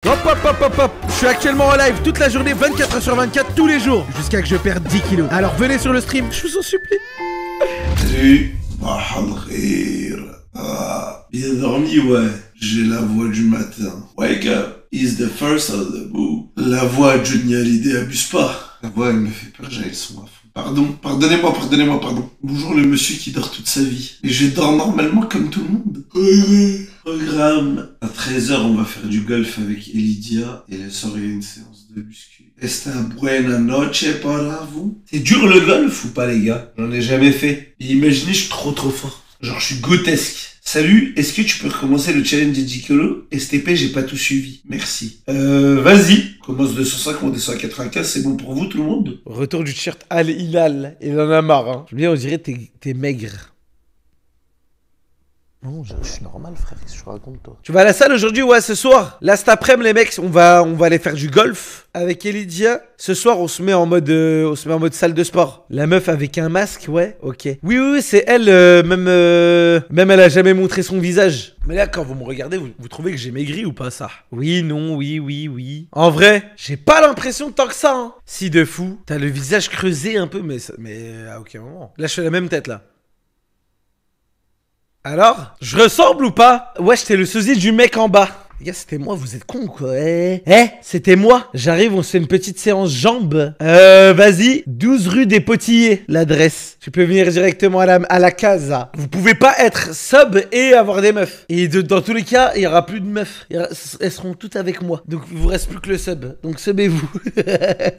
Hop hop hop hop hop. Je suis actuellement en live toute la journée, 24h sur 24, tous les jours, jusqu'à que je perde 10 kilos. Alors venez sur le stream, je vous en supplie. Salut. Bien dormi, ouais. J'ai la voix du matin. Wake up is the first of the boo. La voix de Johnny Hallyday, abuse pas. La voix, elle me fait peur, j'ai le son à fond. Pardonnez-moi, pardon. Bonjour le monsieur qui dort toute sa vie. Et je dors normalement comme tout le monde. Programme. À 13h, on va faire du golf avec Elidia. Et le soir, il y a une séance de muscu. Esta buena noche para vous. C'est dur le golf ou pas, les gars? J'en ai jamais fait. Et imaginez, je suis trop fort. Genre, je suis grotesque. Salut, est-ce que tu peux recommencer le challenge de Dicolo? STP, j'ai pas tout suivi. Merci. Vas-y. Commence de 105, on descend à 95, c'est bon pour vous, tout le monde? Retour du t-shirt Al Hilal, il en a marre, hein. Bien, on dirait t'es maigre. Non, je suis normal, frère, qu'est-ce que je raconte, toi? Tu vas à la salle aujourd'hui? Ouais, ce soir. Là, cet après-midi, les mecs, on va aller faire du golf avec Elidia. Ce soir, on se met en mode salle de sport. La meuf avec un masque, ouais, ok. Oui, c'est elle, même elle a jamais montré son visage. Mais là, quand vous me regardez, vous trouvez que j'ai maigri ou pas, ça? Oui, non, oui. En vrai, j'ai pas l'impression de tant que ça, hein. Si, de fou. T'as le visage creusé un peu, mais à aucun moment. Là, je fais la même tête, là. Alors, je ressemble ou pas? Ouais, j'étais le sosie du mec en bas. Les gars, c'était moi, vous êtes cons quoi. C'était moi. J'arrive, on se fait une petite séance jambes. Vas-y, 12 rue des Potillés, l'adresse. Tu peux venir directement à la casa. Vous pouvez pas être sub et avoir des meufs. Et dans tous les cas, il y aura plus de meufs. Elles seront toutes avec moi. Donc, il vous reste plus que le sub. Donc, subez-vous.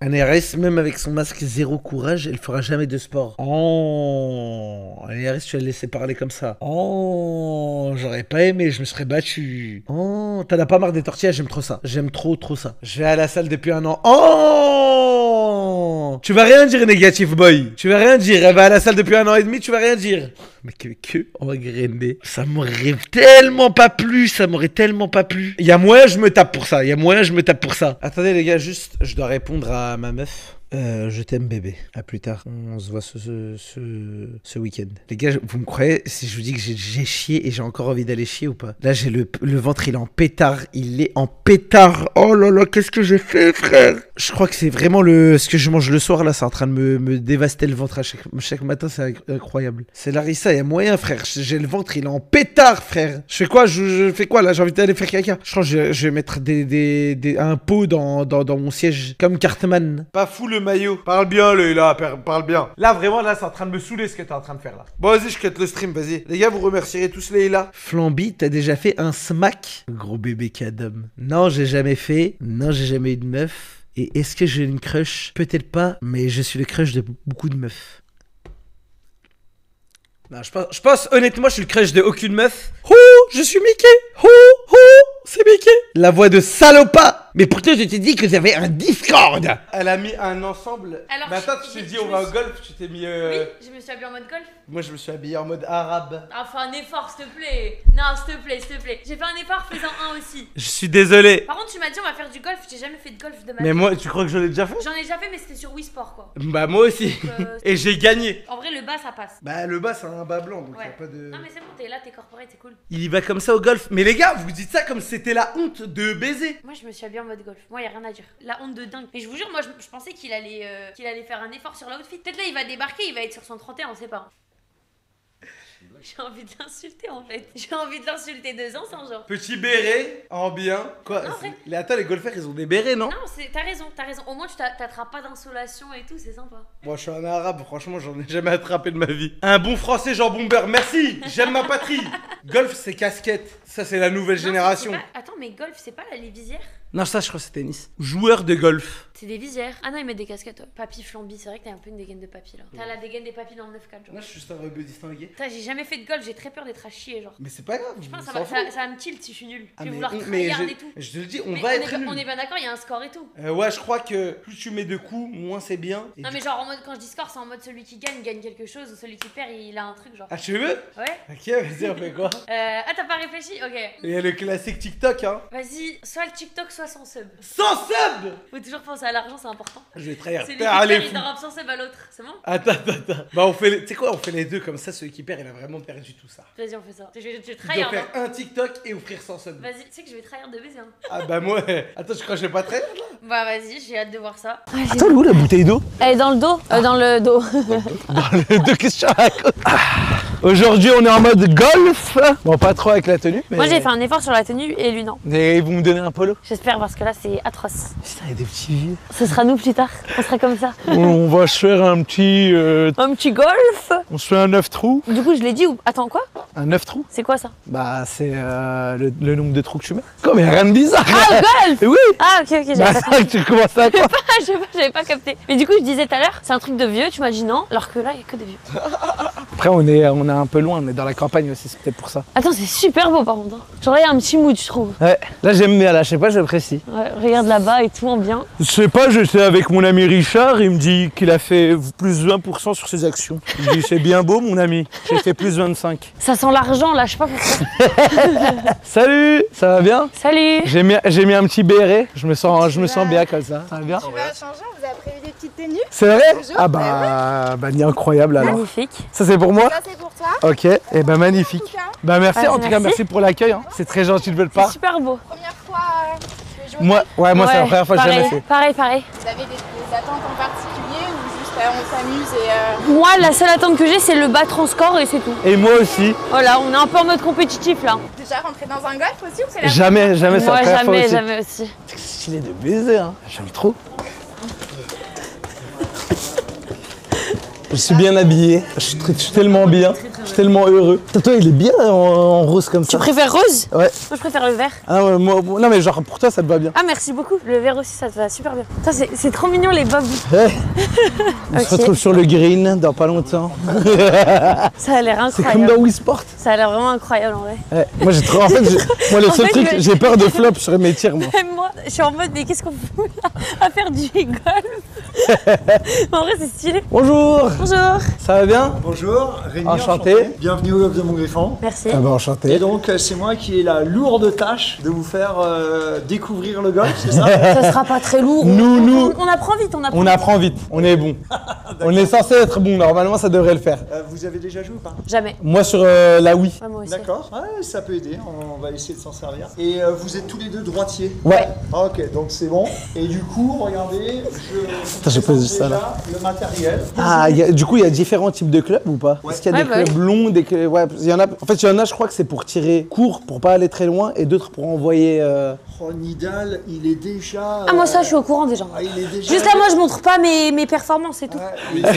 Un RS, même avec son masque zéro courage, elle fera jamais de sport. Oh, un RS, tu vas le laisser parler comme ça. Oh, j'aurais pas aimé, je me serais battu. Oh, t'en as pas marre des tortillas, j'aime trop ça. J'aime trop ça. Je vais à la salle depuis un an. Oh, tu vas rien dire, négatif boy. Tu vas rien dire. Elle va à la salle depuis 1 an et demi, tu vas rien dire. Mais que engrainé. Ça m'aurait tellement pas plu. Il y a moyen, je me tape pour ça. Attendez, les gars, juste, je dois répondre à ma meuf. Je t'aime bébé, à plus tard. On se voit ce week-end. Les gars, vous me croyez si je vous dis que j'ai chié et j'ai encore envie d'aller chier ou pas? Là, j'ai le ventre, il est en pétard. Oh là là, qu'est-ce que j'ai fait, frère? Je crois que c'est vraiment ce que je mange le soir, là, c'est en train de me dévaster le ventre à chaque matin, c'est incroyable. C'est Larissa, il y a moyen, frère. J'ai le ventre, il est en pétard, frère. Je fais quoi? Je fais quoi, là? J'ai envie d'aller faire caca. Je crois que je vais mettre un pot dans mon siège, comme Cartman. Pas fou le maillot. Parle bien, là, parle bien. Là, vraiment, là, c'est en train de me saouler ce que t'es en train de faire, là. Bon, vas-y, je cut le stream, vas-y. Les gars, vous remercierez tous Leïla. Flamby, t'as déjà fait un smack? Gros bébé cadom. Non, j'ai jamais fait. Non, j'ai jamais eu de meuf. Et est-ce que j'ai une crush? Peut-être pas, mais je suis le crush de beaucoup de meufs. Non, je pense, honnêtement, je suis le crush de aucune meuf. Je suis Mickey. C'est Mickey. La voix de salopa. Mais pourtant, je t'ai dit que j'avais un Discord. Elle a mis un ensemble. Alors, mais attends, tu t'es dit on va au golf, tu t'es mis... Oui, je me suis habillée en mode golf. Moi, je me suis habillé en mode arabe. Ah, fais un effort, s'il te plaît. Non, s'il te plaît. J'ai fait un effort, fais-en un aussi. Je suis désolé. Par contre, tu m'as dit on va faire du golf, j'ai jamais fait de golf de ma vie. Mais moi, tu crois que j'en ai déjà fait? J'en ai déjà fait, mais c'était sur Wii Sport, quoi. Bah, moi aussi. Donc, et j'ai gagné. En vrai, le bas, ça passe. Bah, le bas, c'est un bas blanc, donc ouais. Y a pas de... Non, mais c'est bon, t'es là, t'es corporate, c'est cool. Il y va comme ça au golf. Mais les gars, vous dites ça comme si c'était la honte de baiser. Moi, je me suis habillée en mode golf. Moi, y a rien à dire. La honte de dingue. Mais je vous jure, moi, je pensais qu'il allait faire un effort sur l'outfit. Peut-être là, il va débarquer, il va être sur son 31, on sait pas. J'ai envie de l'insulter en fait. J'ai envie de l'insulter 2 ans sans genre. Petit béret en bien. Quoi? Attends, les golfeurs ils ont des bérets, non? Non, t'as raison. Au moins tu t'attrapes pas d'insolation et tout, c'est sympa. Moi je suis un arabe, franchement j'en ai jamais attrapé de ma vie. Un bon français jambon beurre, merci. J'aime ma patrie. Golf c'est casquette. Ça c'est la nouvelle génération. Attends, mais golf c'est pas les visières? Non, ça je crois que c'est tennis. Joueur de golf. C'est des visières. Ah non, ils mettent des casquettes. Papy Flamby, c'est vrai que t'as un peu une dégaine de papy là. T'as la dégaine des papys dans le 9-4 genre. Moi je suis juste un rebeu distingué. Putain, j'ai jamais fait de golf, j'ai très peur d'être à chier genre. Mais c'est pas grave. Je pense que ça va me tilt si je suis nul. Je vais vouloir tryhard et tout. Je te le dis, on va être nul. On est bien d'accord, il y a un score et tout. Ouais, je crois que plus tu mets de coups, moins c'est bien. Non mais genre en mode, quand je dis score, c'est en mode celui qui gagne quelque chose ou celui qui perd il a un truc genre. Ah tu veux? Ouais. Ok, vas-y, on fait quoi? quoi? Ah, t'as pas réfléchi? Ok. Il y a le classique TikTok, hein. Vas-y, soit le TikTok, soit son sub. Sans sub! Faut toujours penser à l'argent, c'est important. Je vais trahir. C'est lui qui Allez, perd, il fou. t'en rappe sans sub à l'autre. C'est bon? Attends. Bah, on fait les... Tu sais quoi, on fait les deux, comme ça, celui qui perd, il a vraiment perdu tout ça. Vas-y, on fait ça. Je vais Tu trahir. dois faire hein. un TikTok et offrir 100 subs. Vas-y, tu sais que je vais trahir de baiser. Hein. Ah bah moi, attends, je crois que je vais pas trahir là. Bah, vas-y, j'ai hâte de voir ça. Attends, où la bouteille d'eau? Elle est dans le dos. Dans le dos. Deux questions à raconter. Aujourd'hui, on est en mode golf. Bon, pas trop avec la tenue. Mais... Moi, j'ai fait un effort sur la tenue et lui, non. Et ils vont me donner un polo. J'espère parce que là, c'est atroce. Putain, il y a des petits vieux. Ce sera nous plus tard. On sera comme ça. On va se faire un petit. Un petit golf. On se fait un 9 trous. Du coup, je l'ai dit ou. Attends, quoi? Un 9 trous? C'est quoi ça? Bah, c'est le nombre de trous que tu mets. Comme il n'y a rien de bizarre. Ah, golf. Oui. Ah, ok, j'avais Bah, pas compris. tu commences à quoi? Je sais pas, j'avais pas capté. Mais du coup, je disais tout à l'heure, c'est un truc de vieux, tu m'as dit non, alors que là, il y a que des vieux. Après, on est un peu loin, on est dans la campagne aussi, c'est peut-être pour ça. Attends, c'est super beau par contre. Hein. Genre, il y a un petit mood, je trouve. Ouais, là j'aime bien, là, je sais pas, j'apprécie. Ouais, regarde là-bas et tout en bien. Je sais pas, j'étais avec mon ami Richard, il me dit qu'il a fait plus 20% sur ses actions. Je dis, c'est bien beau, mon ami, j'ai fait plus 25. Ça sent l'argent là, je sais pas pourquoi. Salut, ça va bien? Salut. J'ai mis un petit béret, je me sens bien comme ça. Ça va bien? On va changer, on vous a prévu des petites tenues. C'est vrai? Toujours. Ah bah, incroyable alors. Magnifique. Ça c'est pour moi? Ça c'est pour toi. Ok, et bah magnifique. En tout cas, Bah merci, Ah, en tout cas merci. merci pour l'accueil, hein. C'est très gentil de votre C'est part. super beau. première fois tu veux jouer. Moi c'est la première fois que j'ai pareil, jamais fait. pareil. Vous avez des attentes en particulier ou juste on s'amuse et Moi, la seule attente que j'ai, c'est le battre en score et c'est tout. Et moi aussi. Voilà, on est un peu en mode compétitif là. déjà rentrer dans un golf aussi ou c'est la Jamais, c'est la Moi, première fois aussi. jamais aussi. C'est stylé de baiser, hein. J'aime trop. Je suis bien habillé, je suis tellement bien, je suis tellement heureux. Toi, il est bien en rose comme ça. Tu préfères rose? Ouais. Moi, je préfère le vert. Ah ouais, non mais genre pour toi ça te va bien. Ah, merci beaucoup. Le vert aussi, ça te va super bien. Putain, c'est trop mignon les bobs. Ouais. On Ok. se retrouve sur le green dans pas longtemps. Ça a l'air C'est comme incroyable. dans Wii Sport. Ça a l'air vraiment incroyable en vrai. Ouais. Moi j'ai trop. En fait, moi le En seul fait, truc, j'ai peur de flop sur mes tirs moi. Même moi, je suis en mode, mais qu'est-ce qu'on fout là à faire du golf? En vrai, c'est stylé. Bonjour. Bonjour. Ça va bien? Bonjour, Rémi, Enchanté. Bienvenue au golf de Montgriffon. Merci. Ah bah Et enchanté. donc, c'est moi qui ai la lourde tâche de vous faire découvrir le golf, c'est ça? Ça sera pas très lourd. Nous. On apprend vite, on apprend. On apprend vite, on est bon. On est censé être bon, normalement ça devrait le faire. Vous avez déjà joué ou pas? Jamais. Moi sur la Wii. Ouais, moi aussi. D'accord, ouais, ça peut aider, on va essayer de s'en servir. Et vous êtes tous les deux droitiers? Ouais. Ah, ok, donc c'est bon. Et du coup, regardez, Putain, j'ai posé ça, déjà le matériel. Ah, du coup, il y a différents types de clubs ou pas? Ouais. Est-ce qu'il y a Ouais, des bah clubs longs, des clubs... Ouais, il y en a... En fait, il y en a, je crois que c'est pour tirer court, pour pas aller très loin, et d'autres pour envoyer... Oh, Nidal, il est déjà... Ah, moi, ça, je suis au courant déjà. Ah, il est déjà... Juste là, moi, je montre pas mes performances et tout. Ouais, là,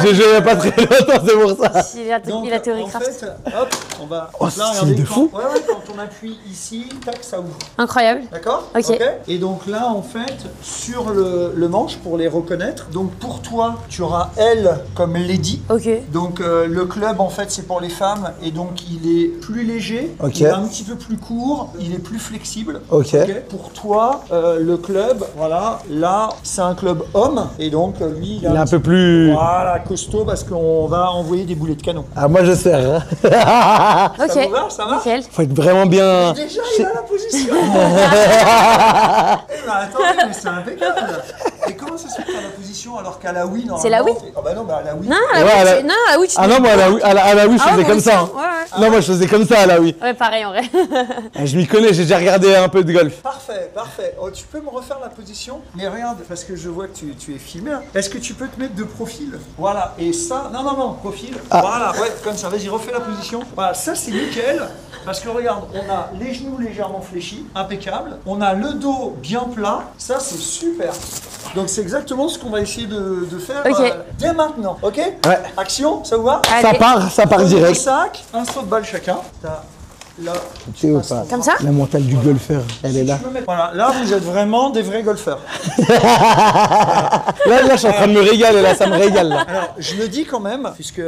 J'ai joué il y a pas très longtemps, c'est pour ça. donc, Il a théorie en craft. fait, hop, on va... Oh, là, style regardez, de fou. Ouais, quand on appuie ici, tac, ça ouvre. Incroyable. D'accord? Ok. Et donc là, en fait, sur le manche, pour les reconnaître, donc pour toi, tu auras L comme Lady. Ok. Donc le club, en fait, c'est pour les femmes, et donc il est plus léger, Ok. il est un petit peu plus court, il est plus flexible. Ok. Pour toi, le club, voilà, là, c'est un club homme, et donc lui, Il est un peu plus... Voilà, costaud, parce qu'on va envoyer des boulets de canon. Ah, moi, je sers. Ok. Ça vous va, ça va? Nickel. Faut être vraiment bien... Déjà, il a la position. Eh ben, attendez, mais c'est impeccable. Et comment ça se fait que t'as la position alors qu'à la Wii, normalement... C'est la Wii. Ah bah non, bah à la Wii... Non, Ouais, la à la- Wii, non, la Wii, tu Ah non, moi, à la Wii, je Ah, faisais moi comme aussi, ça. hein. Ouais, Non, moi, je faisais comme ça à la Wii. ouais. Ouais, pareil en vrai. Je m'y connais, j'ai déjà regardé un peu de golf. Parfait, parfait. Oh, tu peux me refaire la position? Mais regarde, parce que je vois que tu es filmé. Hein. Est-ce que tu peux te mettre de profil? Voilà, et ça... Non, profil. Voilà, ouais, comme ça. Vas-y, refais la position. Voilà, ça, c'est nickel. Parce que regarde, on a les genoux légèrement fléchis, impeccable. On a le dos bien plat. Ça, c'est super. Donc, c'est exactement ce qu'on va essayer de faire Ok. dès maintenant. Ok? Ouais. Action, ça vous va? Ça part Allez. direct. Un sac, un saut de balle chacun. T'as là. Tu sais ou pas? Comme ça? La mentale du golfeur, elle est là. Voilà, là vous êtes vraiment des vrais golfeurs. Là, je suis en train de me régaler, là, ça me régale. Là. Alors, je le dis quand même, puisque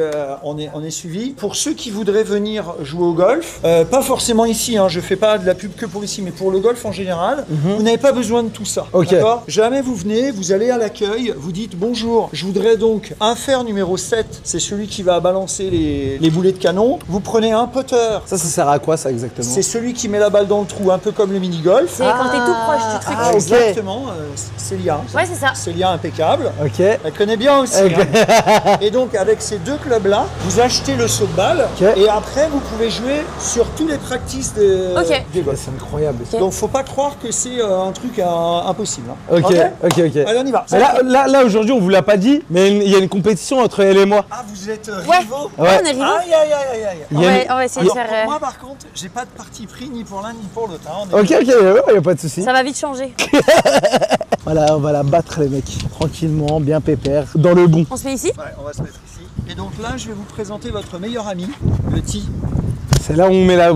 on est suivi. Pour ceux qui voudraient venir jouer au golf, pas forcément ici, hein, je fais pas de la pub que pour ici, mais pour le golf en général, vous n'avez pas besoin de tout ça. Ok. D'accord ? Jamais vous venez, vous allez à l'accueil, vous dites bonjour, je voudrais donc un fer numéro 7, c'est celui qui va balancer les boulets de canon. Vous prenez un putter. Ça sert à quoi, ça, exactement? C'est celui qui met la balle dans le trou, un peu comme le mini-golf. C'est quand t'es tout proche du truc. Ah, ok. Exactement, Célia. Ouais, c'est ça. Célia impeccable. Ok. Elle connaît bien aussi. Ok. Hein. Et donc avec ces deux clubs-là, vous achetez le saut de balle Ok. et après vous pouvez jouer sur tous les practices des golf. C'est incroyable. Donc faut pas croire que c'est un truc impossible. Hein. Ok. Allez, on y va. Mais là aujourd'hui, on vous l'a pas dit, mais il y a une compétition entre elle et moi. Ah, vous êtes Ouais. rivaux. Ouais, on est rivaux. Aïe, aïe, aïe, aïe, aïe. On va essayer de Alors, faire. pour moi, par contre, j'ai pas de parti pris ni pour l'un ni pour l'autre. Hein. On est- Ok, ouais, y a pas de souci. Ça va vite changer. Voilà, on va la battre, les mecs. Tranquillement, bien pépère, dans le bon. On se met ici? Ouais, on va se mettre ici. Et donc là, je vais vous présenter votre meilleur ami, le T. C'est là où on met la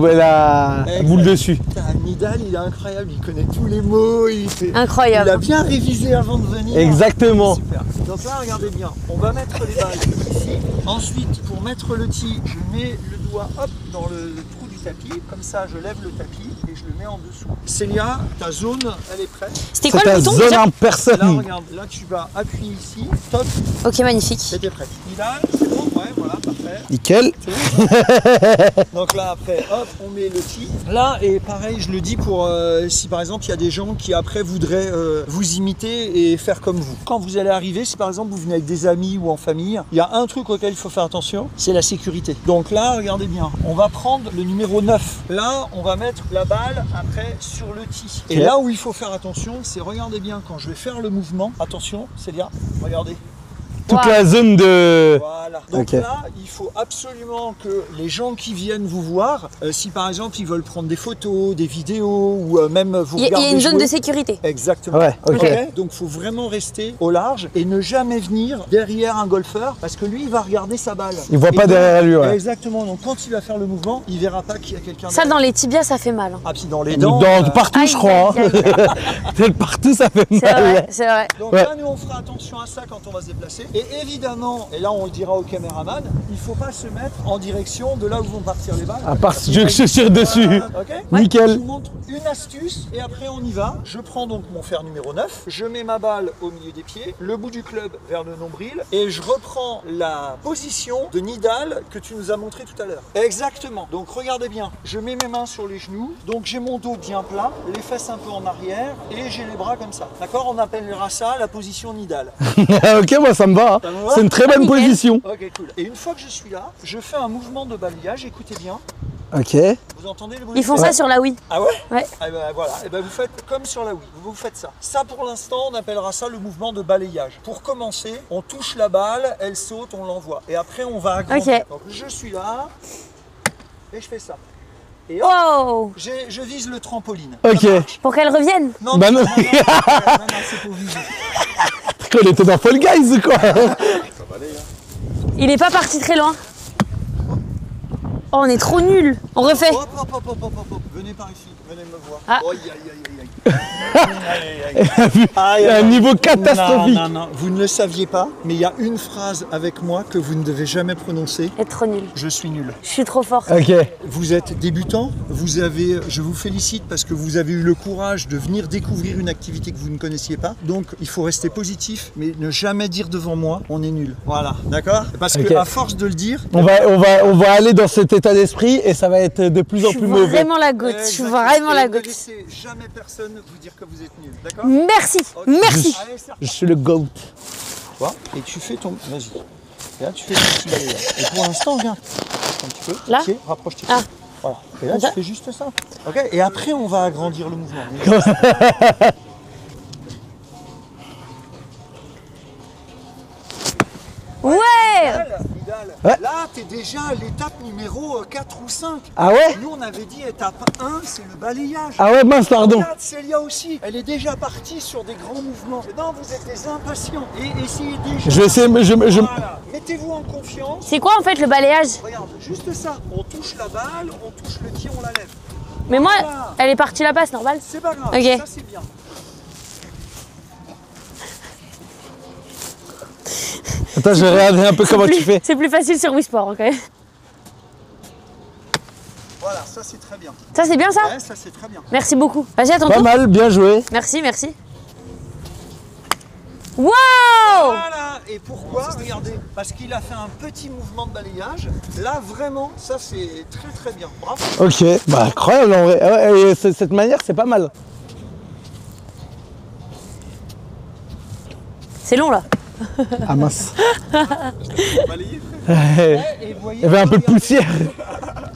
boule dessus. Putain, Nidal, il est incroyable, il connaît tous les mots, il Incroyable. a bien révisé avant de venir. Exactement. Super. Donc là, regardez bien, on va mettre les balles ici. Ensuite, pour mettre le tee, je mets le doigt hop dans le trou du tapis. Comme ça, je lève le tapis et je le mets en dessous. Célia, ta zone, elle est prête. C'était C'est quoi le ta bouton zone déjà? en Là, personne. regarde, là, tu vas appuyer ici. Top, Ok, magnifique. c'était prêt. Nidal, c'est bon? Ouais, voilà, parfait. Nickel. Donc là après, hop, on met le tee. Là, et pareil, je le dis pour si par exemple il y a des gens qui après voudraient vous imiter et faire comme vous. Quand vous allez arriver, si par exemple vous venez avec des amis ou en famille, il y a un truc auquel il faut faire attention, c'est la sécurité. Donc là, regardez bien, on va prendre le numéro 9. Là, on va mettre la balle après sur le tee. Et Ok. là où il faut faire attention, c'est regardez bien quand je vais faire le mouvement. Attention, c'est bien, regardez. Toute Wow. la zone de... Voilà. Donc Ok. là, il faut absolument que les gens qui viennent vous voir, si par exemple ils veulent prendre des photos, des vidéos ou même vous Il y regarder a une zone jouer. de sécurité. Exactement. Ouais, ok. Donc il faut vraiment rester au large et ne jamais venir derrière un golfeur parce que lui il va regarder sa balle. Il voit Et pas donc- derrière lui, ouais. Exactement. Donc quand il va faire le mouvement, il verra pas qu'il y a quelqu'un Ça, derrière. dans les tibias, ça fait mal. Hein. Ah puis dans les dents. Partout, Aïe, je crois. aïe, Hein. aïe. Partout, ça fait C'est mal. vrai, c'est vrai. Donc Ouais. là, nous, on fera attention à ça quand on va se déplacer. Et évidemment, et là, on le dira au caméraman, il ne faut pas se mettre en direction de là où vont partir les balles. À part si je tire dessus. Ok. Nickel. Je vous montre une astuce et après on y va. Je prends donc mon fer numéro 9, je mets ma balle au milieu des pieds, le bout du club vers le nombril et je reprends la position de Nidal que tu nous as montré tout à l'heure. Exactement. Donc regardez bien, je mets mes mains sur les genoux, donc j'ai mon dos bien plat, les fesses un peu en arrière et j'ai les bras comme ça. D'accord? On appellera ça la position Nidal. Ok, moi ça me va. Hein. Ça vous va? C'est une très bonne Nickel. position. Ok, cool. Et une fois que je suis là, je fais un mouvement de balayage, écoutez bien. Ok. Vous entendez le bruit? Ils font ça sur la Wii. Ah ouais? Ouais. Ah ben voilà, et ben vous faites comme sur la Wii, vous faites ça. Ça pour l'instant, on appellera ça le mouvement de balayage. Pour commencer, on touche la balle, elle saute, on l'envoie. Et après, on va agrandir. Ok. Donc je suis là, et je fais ça. Et hop, Wow! je vise le trampoline. Ok. Ça marche. Pour qu'elle revienne. Non, Bah non, non. non, non, non, c'est pour viser. On était dans Fall Guys ou quoi? Il est pas parti très loin. Oh, on est trop nuls. On refait. Hop, hop, hop, hop, hop, hop. Venez par ici, venez me voir. Ah. Aïe, aïe, aïe, aïe, aïe. Aïe, Il y a un aïe. niveau catastrophique. Non, non, non, vous ne le saviez pas, mais il y a une phrase avec moi que vous ne devez jamais prononcer. Être trop nul. Je suis nul. Je suis trop forte. Ok. Vous êtes débutant, je vous félicite parce que vous avez eu le courage de venir découvrir une activité que vous ne connaissiez pas. Donc il faut rester positif, mais ne jamais dire devant moi, on est nul. Voilà, d'accord? Parce Ok. que à force de le dire, On va aller dans cet état d'esprit et ça va être de plus Je en suis plus mauvais. vraiment la goutte. Je suis vraiment la ne goutte. laissez jamais personne vous dire que vous êtes nul, d'accord? Merci. Ok. Merci. Allez, c'est Je suis le GOAT. toi et tu fais ton. Vas-y. Et là, tu fais ton petit balayage. Et pour l'instant, viens. Un petit peu. Là Pied, rapproche tes Ah. pieds. Voilà. Et là, Comme tu ça fais juste ça. Ok. Et après, on va agrandir le mouvement. Ouais! Nidal, Ouais. Là, t'es déjà à l'étape numéro 4 ou 5. Ah ouais? Nous, on avait dit étape 1, c'est le balayage. Ah ouais, mince, pardon. Regarde, Célia aussi, elle est déjà partie sur des grands mouvements. Non, vous êtes des impatients. Et essayez déjà. Je vais essayer, Voilà. Mettez-vous en confiance. C'est quoi en fait le balayage? Regarde, juste ça. On touche la balle, on touche le tir, on la lève. Mais moi, Voilà. elle est partie là-bas, c'est normal. C'est pas grave, Ok. ça c'est bien. Attends, je vais regarder un peu comment tu fais. C'est plus facile sur Wii Sport, ok. Voilà, ça c'est très bien. Ça c'est bien ça? Ouais, ça c'est très bien. Merci beaucoup. Vas-y, à ton Pas tour. mal, bien joué. Merci, merci. Wow! Voilà, et pourquoi? Regardez, parce qu'il a fait un petit mouvement de balayage. Là, vraiment, ça c'est très très bien. Bravo. Ok, bah incroyable en vrai. Ah ouais, et cette manière, c'est pas mal. C'est long là. Ah mince. Balayé, Il y avait un peu de poussière.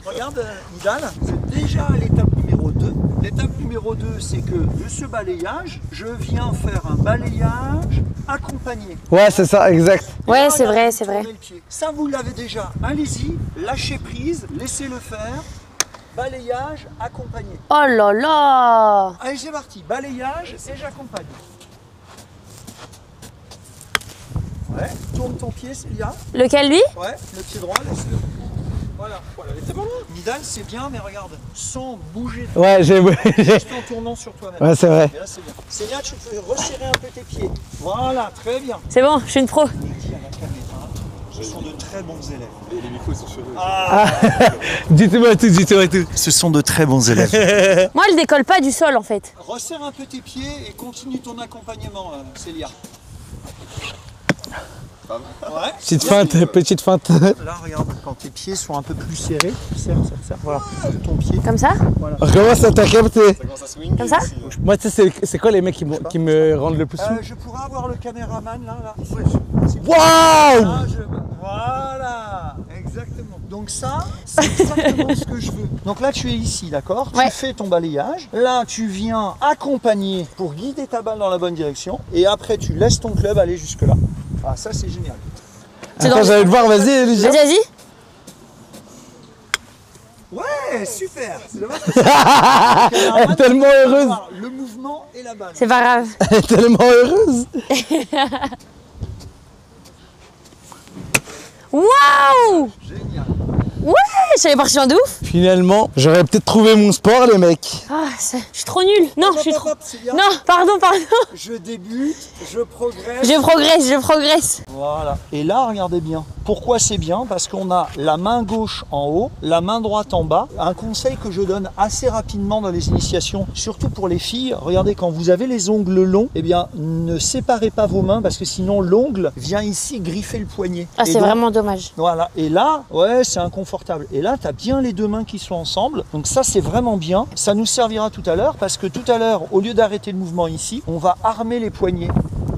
Regarde, Nidal, vous êtes déjà à l'étape numéro 2. L'étape numéro 2, c'est que de ce balayage, je viens faire un balayage accompagné. Ouais, c'est ça, exact. Ouais, Là, c'est regardez, vrai, vous c'est vrai. tournez le pied. Ça, vous l'avez déjà. Allez-y, lâchez prise, laissez-le faire. Balayage accompagné. Oh là là! Allez, c'est parti. Balayage et j'accompagne. Ouais, tourne ton pied, Célia. Lequel lui? Ouais, le pied droit, laisse-le. Voilà, voilà, c'est bon. Nidal, c'est bien, mais regarde, sans bouger, Ouais, j'ai. juste en tournant sur toi-même. Ouais, c'est vrai. Et là, c'est bien. Célia, tu peux resserrer un peu tes pieds. Voilà, très bien. C'est bon, je suis une pro. Je dis à la caméra, ce sont de très bons élèves. Les micros sont sur eux. Dites-moi tout, dites-moi tout. Ce sont de très bons élèves. Moi, elle décolle pas du sol en fait. Resserre un peu tes pieds et continue ton accompagnement, Célia. Ouais. Petite feinte, petite feinte. Là, regarde, quand tes pieds sont un peu plus serrés, serre. Voilà, ton pied. Comme ça? Comment ça t'a capté? Ça commence à swing. Comme ça? Moi, tu sais, c'est quoi les mecs qui me rendent le plus fou? Je pourrais avoir le caméraman là. Waouh! Voilà, exactement. Donc ça, c'est exactement ce que je veux. Donc là, tu es ici, d'accord? Ouais. Tu fais ton balayage. Là, tu viens accompagner pour guider ta balle dans la bonne direction. Et après, tu laisses ton club aller jusque-là. Ah, ça, c'est génial. C'est Attends, dans- j'allais te voir, vas-y, Elysia. Vas-y, vas-y. Ouais, super. C'est dommage. Elle est tellement heureuse. Le mouvement et la balle. C'est pas grave. Elle est tellement heureuse. Waouh! Génial. Ouais, je suis parti en de ouf. Finalement, j'aurais peut-être trouvé mon sport, les mecs. Ah, je suis trop nulle. Non, je suis trop. Célia. Non, pardon. Je débute, je progresse. Je progresse. Voilà. Et là, regardez bien. Pourquoi c'est bien? Parce qu'on a la main gauche en haut, la main droite en bas. Un conseil que je donne assez rapidement dans les initiations, surtout pour les filles. Regardez, quand vous avez les ongles longs, eh bien, ne séparez pas vos mains parce que sinon l'ongle vient ici griffer le poignet. Ah, Et c'est donc, vraiment dommage. Voilà. Et là, ouais, c'est inconfortable. Et là, tu as bien les deux mains qui sont ensemble. Donc ça, c'est vraiment bien. Ça nous servira tout à l'heure parce que tout à l'heure, au lieu d'arrêter le mouvement ici, on va armer les poignets.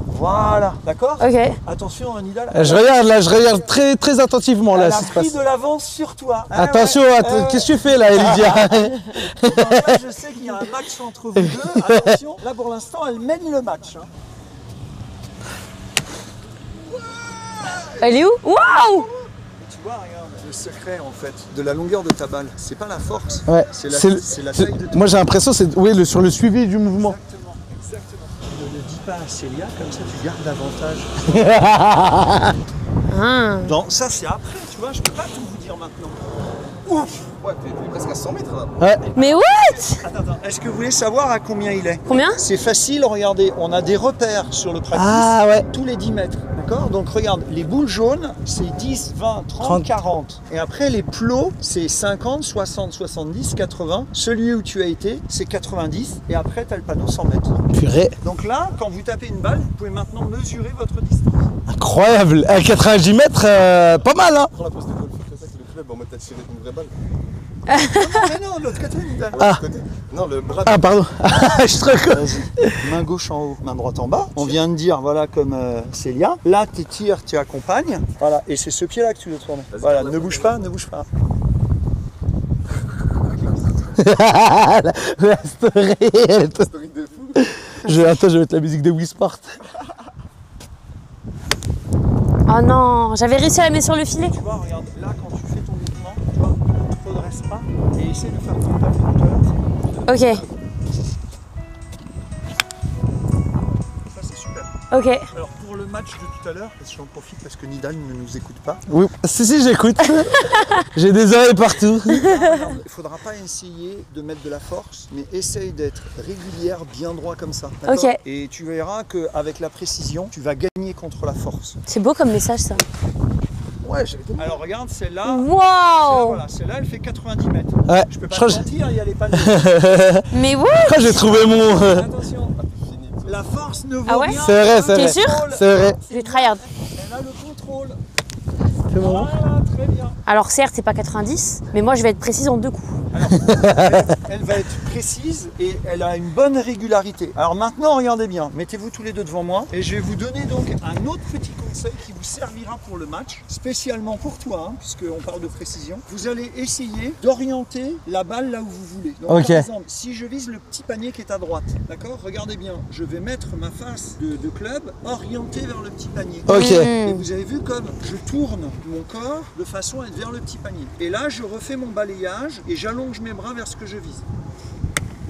Voilà, d'accord? Ok. Attention, Nidal. Je regarde là, je regarde très, très attentivement là Elle a ce qui se passe. pris de l'avance sur toi. Ah Attention, ouais, qu'est-ce que tu fais là, Elysia? Donc là, je sais qu'il y a un match entre vous deux. Attention, là pour l'instant, elle mène le match. Hein. Elle est où? Waouh! Tu vois, regarde, le secret en fait de la longueur de ta balle, c'est pas la force, Ouais, c'est la c'est- taille de ton moi j'ai l'impression c'est oui, sur le suivi du mouvement. Exactement. Ne le dis pas à Célia, comme ça tu gardes l'avantage. Ah. Non, ça c'est après, tu vois, je peux pas tout vous dire maintenant. Ouf. Ouais, t'es presque à 100 mètres là. Ouais. Mais what? Attends, est-ce que vous voulez savoir à combien il est? Combien? C'est facile, regardez, on a des repères sur le practice. Ah ouais. Tous les 10 mètres, d'accord? Donc regarde, les boules jaunes, c'est 10, 20, 30, 30. 40. Et après, les plots, c'est 50, 60, 70, 80. Celui où tu as été, c'est 90. Et après, tu as le panneau 100 mètres. Purée, Donc là, quand vous tapez une balle, vous pouvez maintenant mesurer votre distance. incroyable. À 90 mètres, pas mal hein. Prends la pose de golf, fais ça avec le club en mode t'as tiré une vraie balle. Non, mais non, de l'autre côté, une balle. Ah. Côté. Non, le bras. Ah pardon, je suis trop con. Vas-y, main gauche en haut, main droite en bas. On vient de dire, voilà, comme Célia. Là, tu tires, tu accompagnes. Voilà, et c'est ce pied-là que tu dois tourner. Voilà, ne bouge pas, ne bouge pas. La story, elle est- Story de fou. Attends, je vais mettre la musique de Wii Sport. Oh non, j'avais réussi à la mettre sur le filet. Tu vois, regarde, là quand tu fais ton mouvement, tu vois, ne te redresse pas et essaie de faire comme tu as fait tout à l'heure. Ok, Ça c'est super. ok. Alors pour le match de tout à l'heure, j'en profite parce que Nidal ne nous écoute pas. Oui. Si, j'écoute. J'ai des oreilles partout. Il ne faudra pas essayer de mettre de la force, mais essaye d'être régulière, bien droit comme ça. D'accord. Ok. Et tu verras qu'avec la précision, tu vas gagner contre la force. C'est beau comme message ça. Ouais, alors regarde, celle-là. Wow. Voilà, celle-là, elle fait 90 mètres. Ouais, Je peux pas je crois te que mentir, il y a les panneaux. Mais ouais. Quand j'ai trouvé mon... Attention, la force ne vaut Ah ouais rien. C'est vrai, c'est T'es vrai. sûr? C'est vrai. Je vais tryhard. Elle a le contrôle. C'est bon. Voilà, très bien. Alors certes, c'est pas 90, mais moi je vais être précise en 2 coups. Elle va être précise et elle a une bonne régularité. Alors maintenant, regardez bien, mettez-vous tous les deux devant moi et je vais vous donner donc un autre petit conseil qui vous servira pour le match, spécialement pour toi, puisqu'on parle de précision. Vous allez essayer d'orienter la balle là où vous voulez. Donc, Ok. par exemple, si je vise le petit panier qui est à droite, d'accord? Regardez bien, je vais mettre ma face de club orientée vers le petit panier. Ok. Et vous avez vu comme je tourne mon corps de façon à être vers le petit panier. Et là, je refais mon balayage et j'allonge mes bras vers ce que je vise.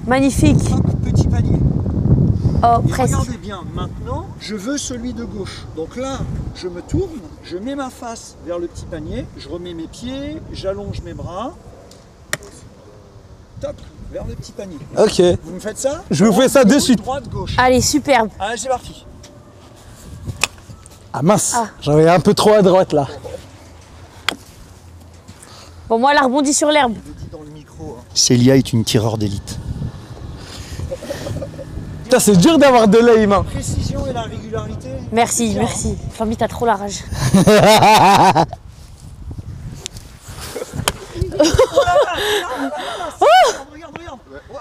Magnifique. Hop, petit panier. Oh, Et presque. regardez bien, maintenant, je veux celui de gauche. Donc là, je me tourne, je mets ma face vers le petit panier, je remets mes pieds, j'allonge mes bras. Top, vers le petit panier. Ok. Vous me faites ça? Je vous fais ça de Droite, suite. Droite, gauche. Allez, superbe. Allez, c'est parti. Ah mince, Ah. j'en ai un peu trop à droite là. Bon, moi, elle a rebondi sur l'herbe. Je dis dans le micro. Célia est une tireur d'élite. Putain, c'est dur d'avoir de l'œil, main. Précision et la régularité. Merci, Tiens, merci. Famille, t'as trop la rage. Regarde, regarde.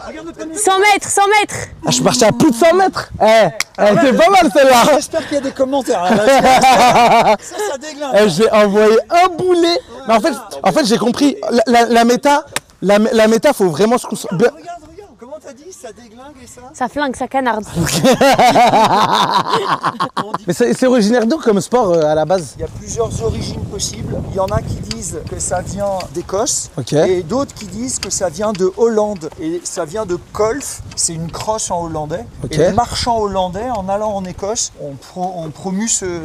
Regarde le panier. 100 mètres, 100 mètres. Ah, je suis parti à plus de 100 mètres. Elle était pas mal celle-là. J'espère qu'il y a des commentaires. Là. Ça déglingue. J'ai envoyé un boulet. Mais en fait, j'ai compris. La méta, faut vraiment se concentrer. Regarde, regarde. Comment t'as dit? Ça déglingue et ça? Ça flingue, ça canarde. Mais c'est originaire d'où comme sport à la base? Il y a plusieurs origines possibles. Il y en a qui disent que ça vient d'Écosse. Ok. Et d'autres qui disent que ça vient de Hollande. Et ça vient de Kolf. C'est une crosse en hollandais. Ok. Et les marchands hollandais, en allant en Écosse, ont promu ce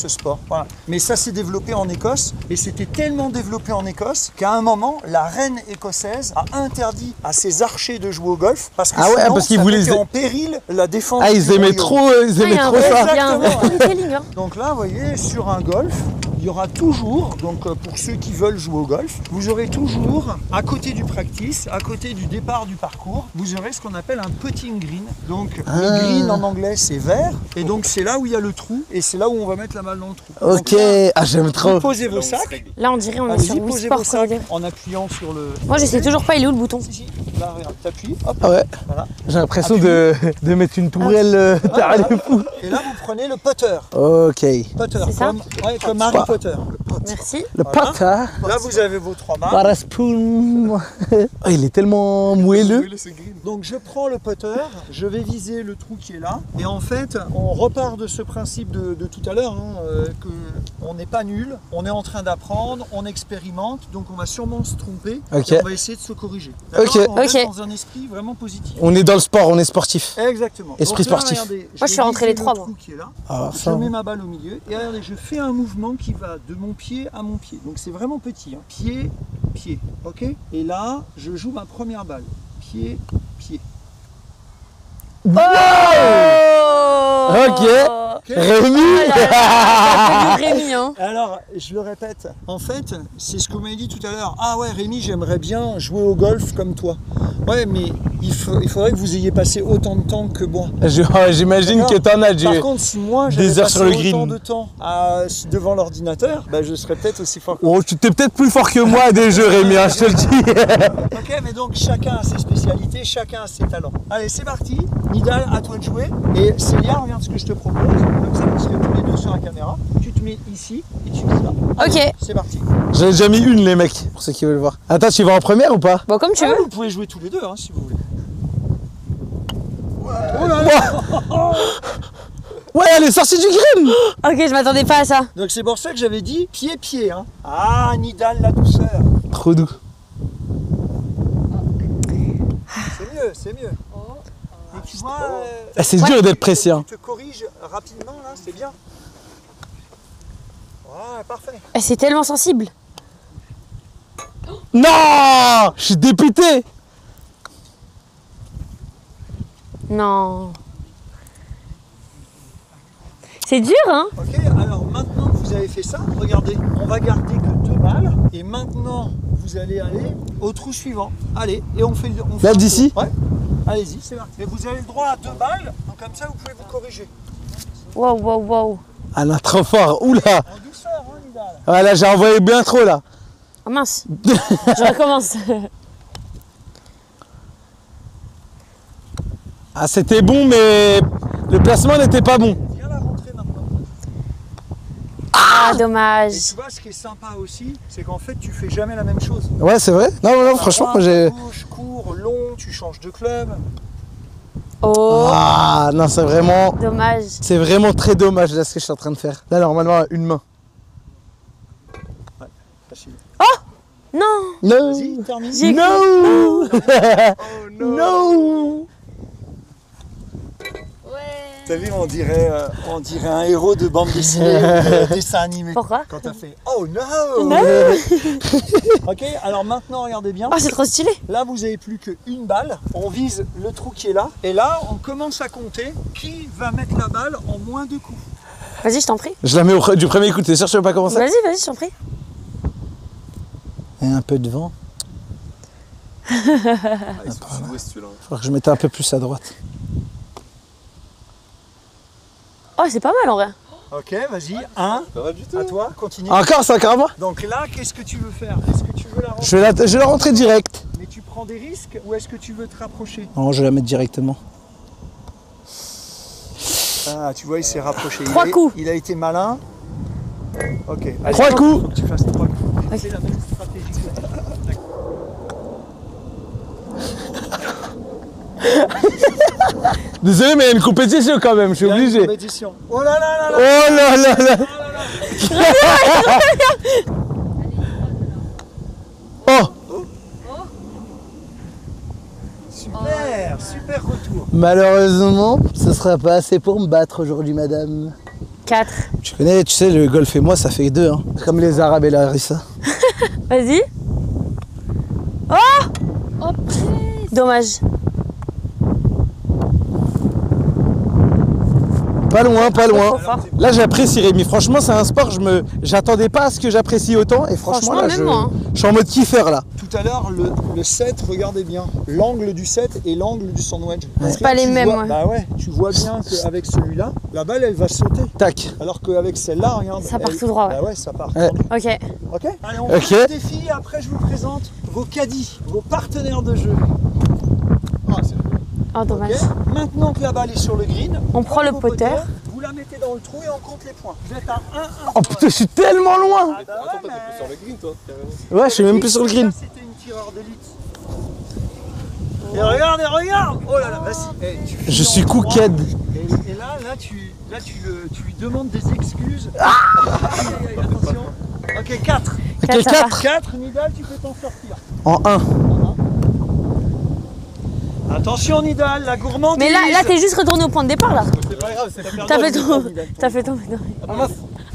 sport. Voilà. Mais ça s'est développé en Écosse. Et c'était tellement développé en Écosse qu'à un moment, la reine écossaise a interdit à ses archers de jouer au golf. Parce que Ah ouais, sinon, parce qu'ils ça voulaient- mettait en péril la défense. Ah, ils du aimaient royaume. trop, ils aimaient trop il ça. y a un vrai storytelling, hein. Donc là, vous voyez, sur un golf, il y aura toujours, donc pour ceux qui veulent jouer au golf, vous aurez toujours, à côté du practice, à côté du départ du parcours, vous aurez ce qu'on appelle un putting green. Donc le green en anglais c'est vert, et donc c'est là où il y a le trou, et c'est là où on va mettre la balle dans le trou. Donc Ok, là, ah j'aime trop. vous posez vos sacs, Là, on dirait on est sur allez-y, Wii posez Sport vos sacs Corridor. en appuyant sur le... Moi, je sais toujours pas, il est où le bouton? Si, si, là regarde, t'appuies, hop, Ah ouais, voilà. j'ai l'impression de mettre une tourelle derrière les fous. Et là vous prenez le putter. Ok. Putter, C'est ça comme Harry Potter. Merci. Le Voilà. pote, hein. Là vous avez vos 3 balles. Paraspoon. Oh, il est tellement moelleux. Donc je prends le putter, je vais viser le trou qui est là, et en fait on repart de ce principe de tout à l'heure, que on n'est pas nul, on est en train d'apprendre, on expérimente, donc on va sûrement se tromper, Ok. et on va essayer de se corriger. D'accord. Ok. On reste Ok. dans un esprit vraiment positif. On est dans le sport, on est sportif. Exactement. Esprit Donc là, sportif. regardez, Moi, je suis vais rentré viser les trois, le moi. trou qui est là. Ah, Je ça. mets ma balle au milieu et regardez, je fais un mouvement qui va de mon pied à mon pied. Donc c'est vraiment petit, hein. Pied, pied, ok? Et là, je joue ma première balle. Pied, pied. Oh Ok. Rémi. T'as connu Rémi, hein. Alors, je le répète, en fait, c'est ce que vous m'avez dit tout à l'heure. Ah ouais, Rémi, j'aimerais bien jouer au golf comme toi. Ouais, mais il faudrait que vous ayez passé autant de temps que moi. J'imagine que t'en as Par du. contre, si moi des j'avais heures passé sur le autant green. de temps devant l'ordinateur, bah, je serais peut-être aussi fort que Oh, tu t'es peut-être plus fort que moi à des jeux, Rémi, hein, je te le dis. Ok, mais donc chacun a ses spécialités, chacun a ses talents. Allez, c'est parti. Nidal, à toi de jouer. Et Célia, regarde ce que je te propose. Comme ça, vous serez tous les deux sur la caméra. Tu te mets ici et tu vises là. Allez, Ok. c'est parti. J'en ai déjà mis une, les mecs, pour ceux qui veulent voir. Attends, tu vas en première ou pas? Bon, comme tu Ah, veux. vous pouvez jouer tous les deux, hein, si vous voulez. Oh là là. Ouais, elle est sortie du green. Ok, je m'attendais pas à ça. Donc c'est pour ça que j'avais dit pied-pied. Hein. Ah, Nidal, la douceur. Trop doux. C'est mieux, c'est mieux. Et tu vois, C'est dur d'être précis. Hein. tu te corriges rapidement là, c'est bien. Ouais, parfait. C'est tellement sensible. Non, je suis député. Non. C'est dur, hein? Ok, alors maintenant que vous avez fait ça, regardez, on va garder que 2 balles. Et maintenant, vous allez aller au trou suivant. Allez, et on fait Là, d'ici? Ouais. Allez-y, c'est parti. Et vous avez le droit à 2 balles, donc comme ça, vous pouvez vous corriger. Wow, wow, wow. Ah là, trop fort. Oula. En douceur, hein, Nidal. Ah là, j'ai envoyé bien trop là. Oh mince. Je recommence. Ah, c'était bon, mais le placement n'était pas bon. Viens la rentrer maintenant. Ah, Et dommage. tu vois, ce qui est sympa aussi, c'est qu'en fait, tu fais jamais la même chose. Ouais, c'est vrai. Non, non, franchement, moi j'ai. Gauche, court, long, tu changes de club. Oh, Ah, non, c'est vraiment. dommage. C'est vraiment très dommage là ce que je suis en train de faire. Là, normalement, une main. Facile. Non. No. Vas-y, termine. J'ai No. Oh non. No. T'as vu, on dirait un héros de bande dessinée ou de dessin animé. Pourquoi? Quand t'as fait oh no. Non. Ok, alors maintenant regardez bien. Oh, c'est trop stylé. Là vous avez plus qu'une balle. On vise le trou qui est là. Et là on commence à compter qui va mettre la balle en moins de coups. Vas-y, je t'en prie. Je la mets du premier coup, t'es sûr que je peux pas commencer? Vas-y, vas-y, je t'en prie. Et un peu de vent. Ah, il se sud-ouest celui-là. Faudra que je mette un peu plus à droite. Oh, c'est pas mal en vrai. Ok, vas-y, un. Pas mal du tout. À toi, continue. Encore, c'est encore à moi? Donc là, qu'est-ce que tu veux faire? Est-ce que tu veux la rentrer? Je vais la rentrer direct. Mais tu prends des risques ou est-ce que tu veux te rapprocher? Non, je vais la mettre directement. Ah, tu vois, il s'est rapproché. Trois coups. Il a été malin. Ok. 3 coups. Faut que tu fasses 3 coups. C'est la même stratégie que ça. Désolé, mais il y a une compétition quand même, je suis Il y a une obligé. compétition. Oh là là là là. Oh là là là. Oh. Super, super retour. Malheureusement, ce sera pas assez pour me battre aujourd'hui, madame. 4. Tu connais, tu sais, le golf et moi, ça fait 2. Hein. Comme les Arabes et la Harissa. Vas-y. Oh. Dommage. Pas loin, pas loin. Trop fort. Là, j'apprécie Rémi. Franchement, c'est un sport, j'attendais pas à ce que j'apprécie autant. Et franchement, là, même moi, hein. je suis en mode kiffeur là. Tout à l'heure, le set, regardez bien, l'angle du set et l'angle du sandwich. Parce que pas les tu mêmes, vois- ouais. Bah ouais, tu vois bien qu'avec celui-là, la balle, elle va sauter. Tac. Alors qu'avec celle-là, regarde. Ça part elle- tout droit, ouais. Bah ouais, ça part. Ouais. Ok. Ok. Allez, on Ok. fait le défi et après, je vous présente vos caddies, vos partenaires de jeu. Ah, c'est Oh, dommage. Ok. Maintenant que la balle est sur le green, On prend le vos potter. vous la mettez dans le trou et on compte les points. Vous êtes à 1-1. Oh putain, je suis tellement loin. Ah bah Attends, ouais, toi, t'es plus sur le green, toi, carrément. Ouais, je suis même plus sur le green. Ça, c'était une tireur d'élite. Et regarde, oh là là, vas-y. Eh, tu finis Je suis en droit. cooked. Et là, tu lui demandes des excuses. Aïe, attention. Ok, 4. Ok, Quatre, ça va. 4 4, Nidal, tu peux t'en sortir. en 1. Attention, Nidal, la gourmandise. Mais là t'es juste retourné au point de départ là. C'est pas grave, c'est pas T'as fait Nidal, ton. Nidal. T'as fait ton.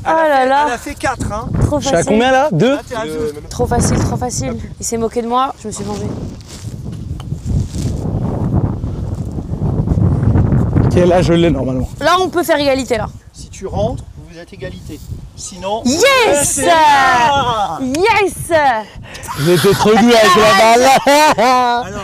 Ah là là. Elle a fait 4, hein. Trop Je suis à facile. combien là 2. Là, t'es à 2. Trop facile, trop facile. Il s'est moqué de moi, je me suis vengée. Ok, là je l'ai normalement. Là on peut faire égalité là. Si tu rentres, vous êtes égalité. Sinon. Yes c'est là. Yes. J'étais trop doux avec la balle. Alors,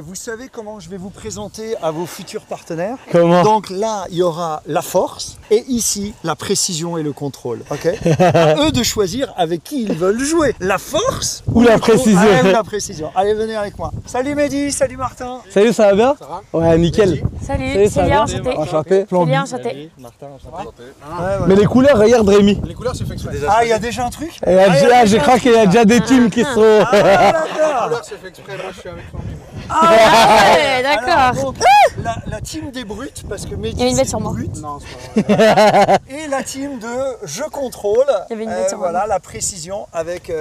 vous savez comment je vais vous présenter à vos futurs partenaires? Comment? Donc là, il y aura la force et ici, la précision et le contrôle. Ok. À eux de choisir avec qui ils veulent jouer. La force Ou la le contrôle. précision. Ah, ou la précision. Allez, venez avec moi. Salut Mehdi, salut Martin. Salut, ça va bien? Ouais, nickel. Salut, Salut, ça va Célia, bien? enchantée. Enchanté. Flamby. Célia, enchantée. Martin, Mais les couleurs, regarde Rémi. les couleurs, c'est fait exprès. Ah, il y a déjà un truc? Et là, je crois qu'il y a déjà des teams qui sont. Ah, d'accord. Les couleurs, c'est fait exprès. Moi, je suis avec toi. Ah ouais, d'accord. Alors, donc, la team des brutes, parce que Mehdi, Il y avait une bête c'est sur moi. brute. Non, c'est pas vrai. Et la team de je contrôle. Il y avait une bête sur moi. Voilà, la précision avec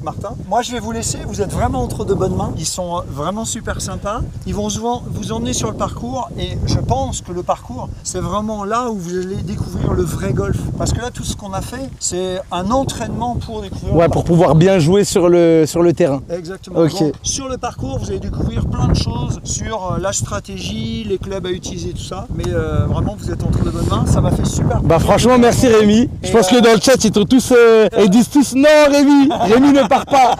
Martin. Moi, je vais vous laisser. Vous êtes vraiment entre de bonnes mains. Ils sont vraiment super sympas. Ils vont vous emmener sur le parcours. Et je pense que le parcours, c'est vraiment là où vous allez découvrir le vrai golf. Parce que là, tout ce qu'on a fait, c'est un entraînement pour découvrir. Ouais, pour pouvoir bien jouer sur le terrain. Exactement. Ok. Donc, sur le parcours, vous allez découvrir plein de choses sur la stratégie, les clubs à utiliser, tout ça. Mais vraiment, vous êtes entre de bonnes mains. Ça m'a fait super. Bah franchement, merci Rémi. Je pense que dans le chat, ils disent tous non Rémi, Rémi ne part pas.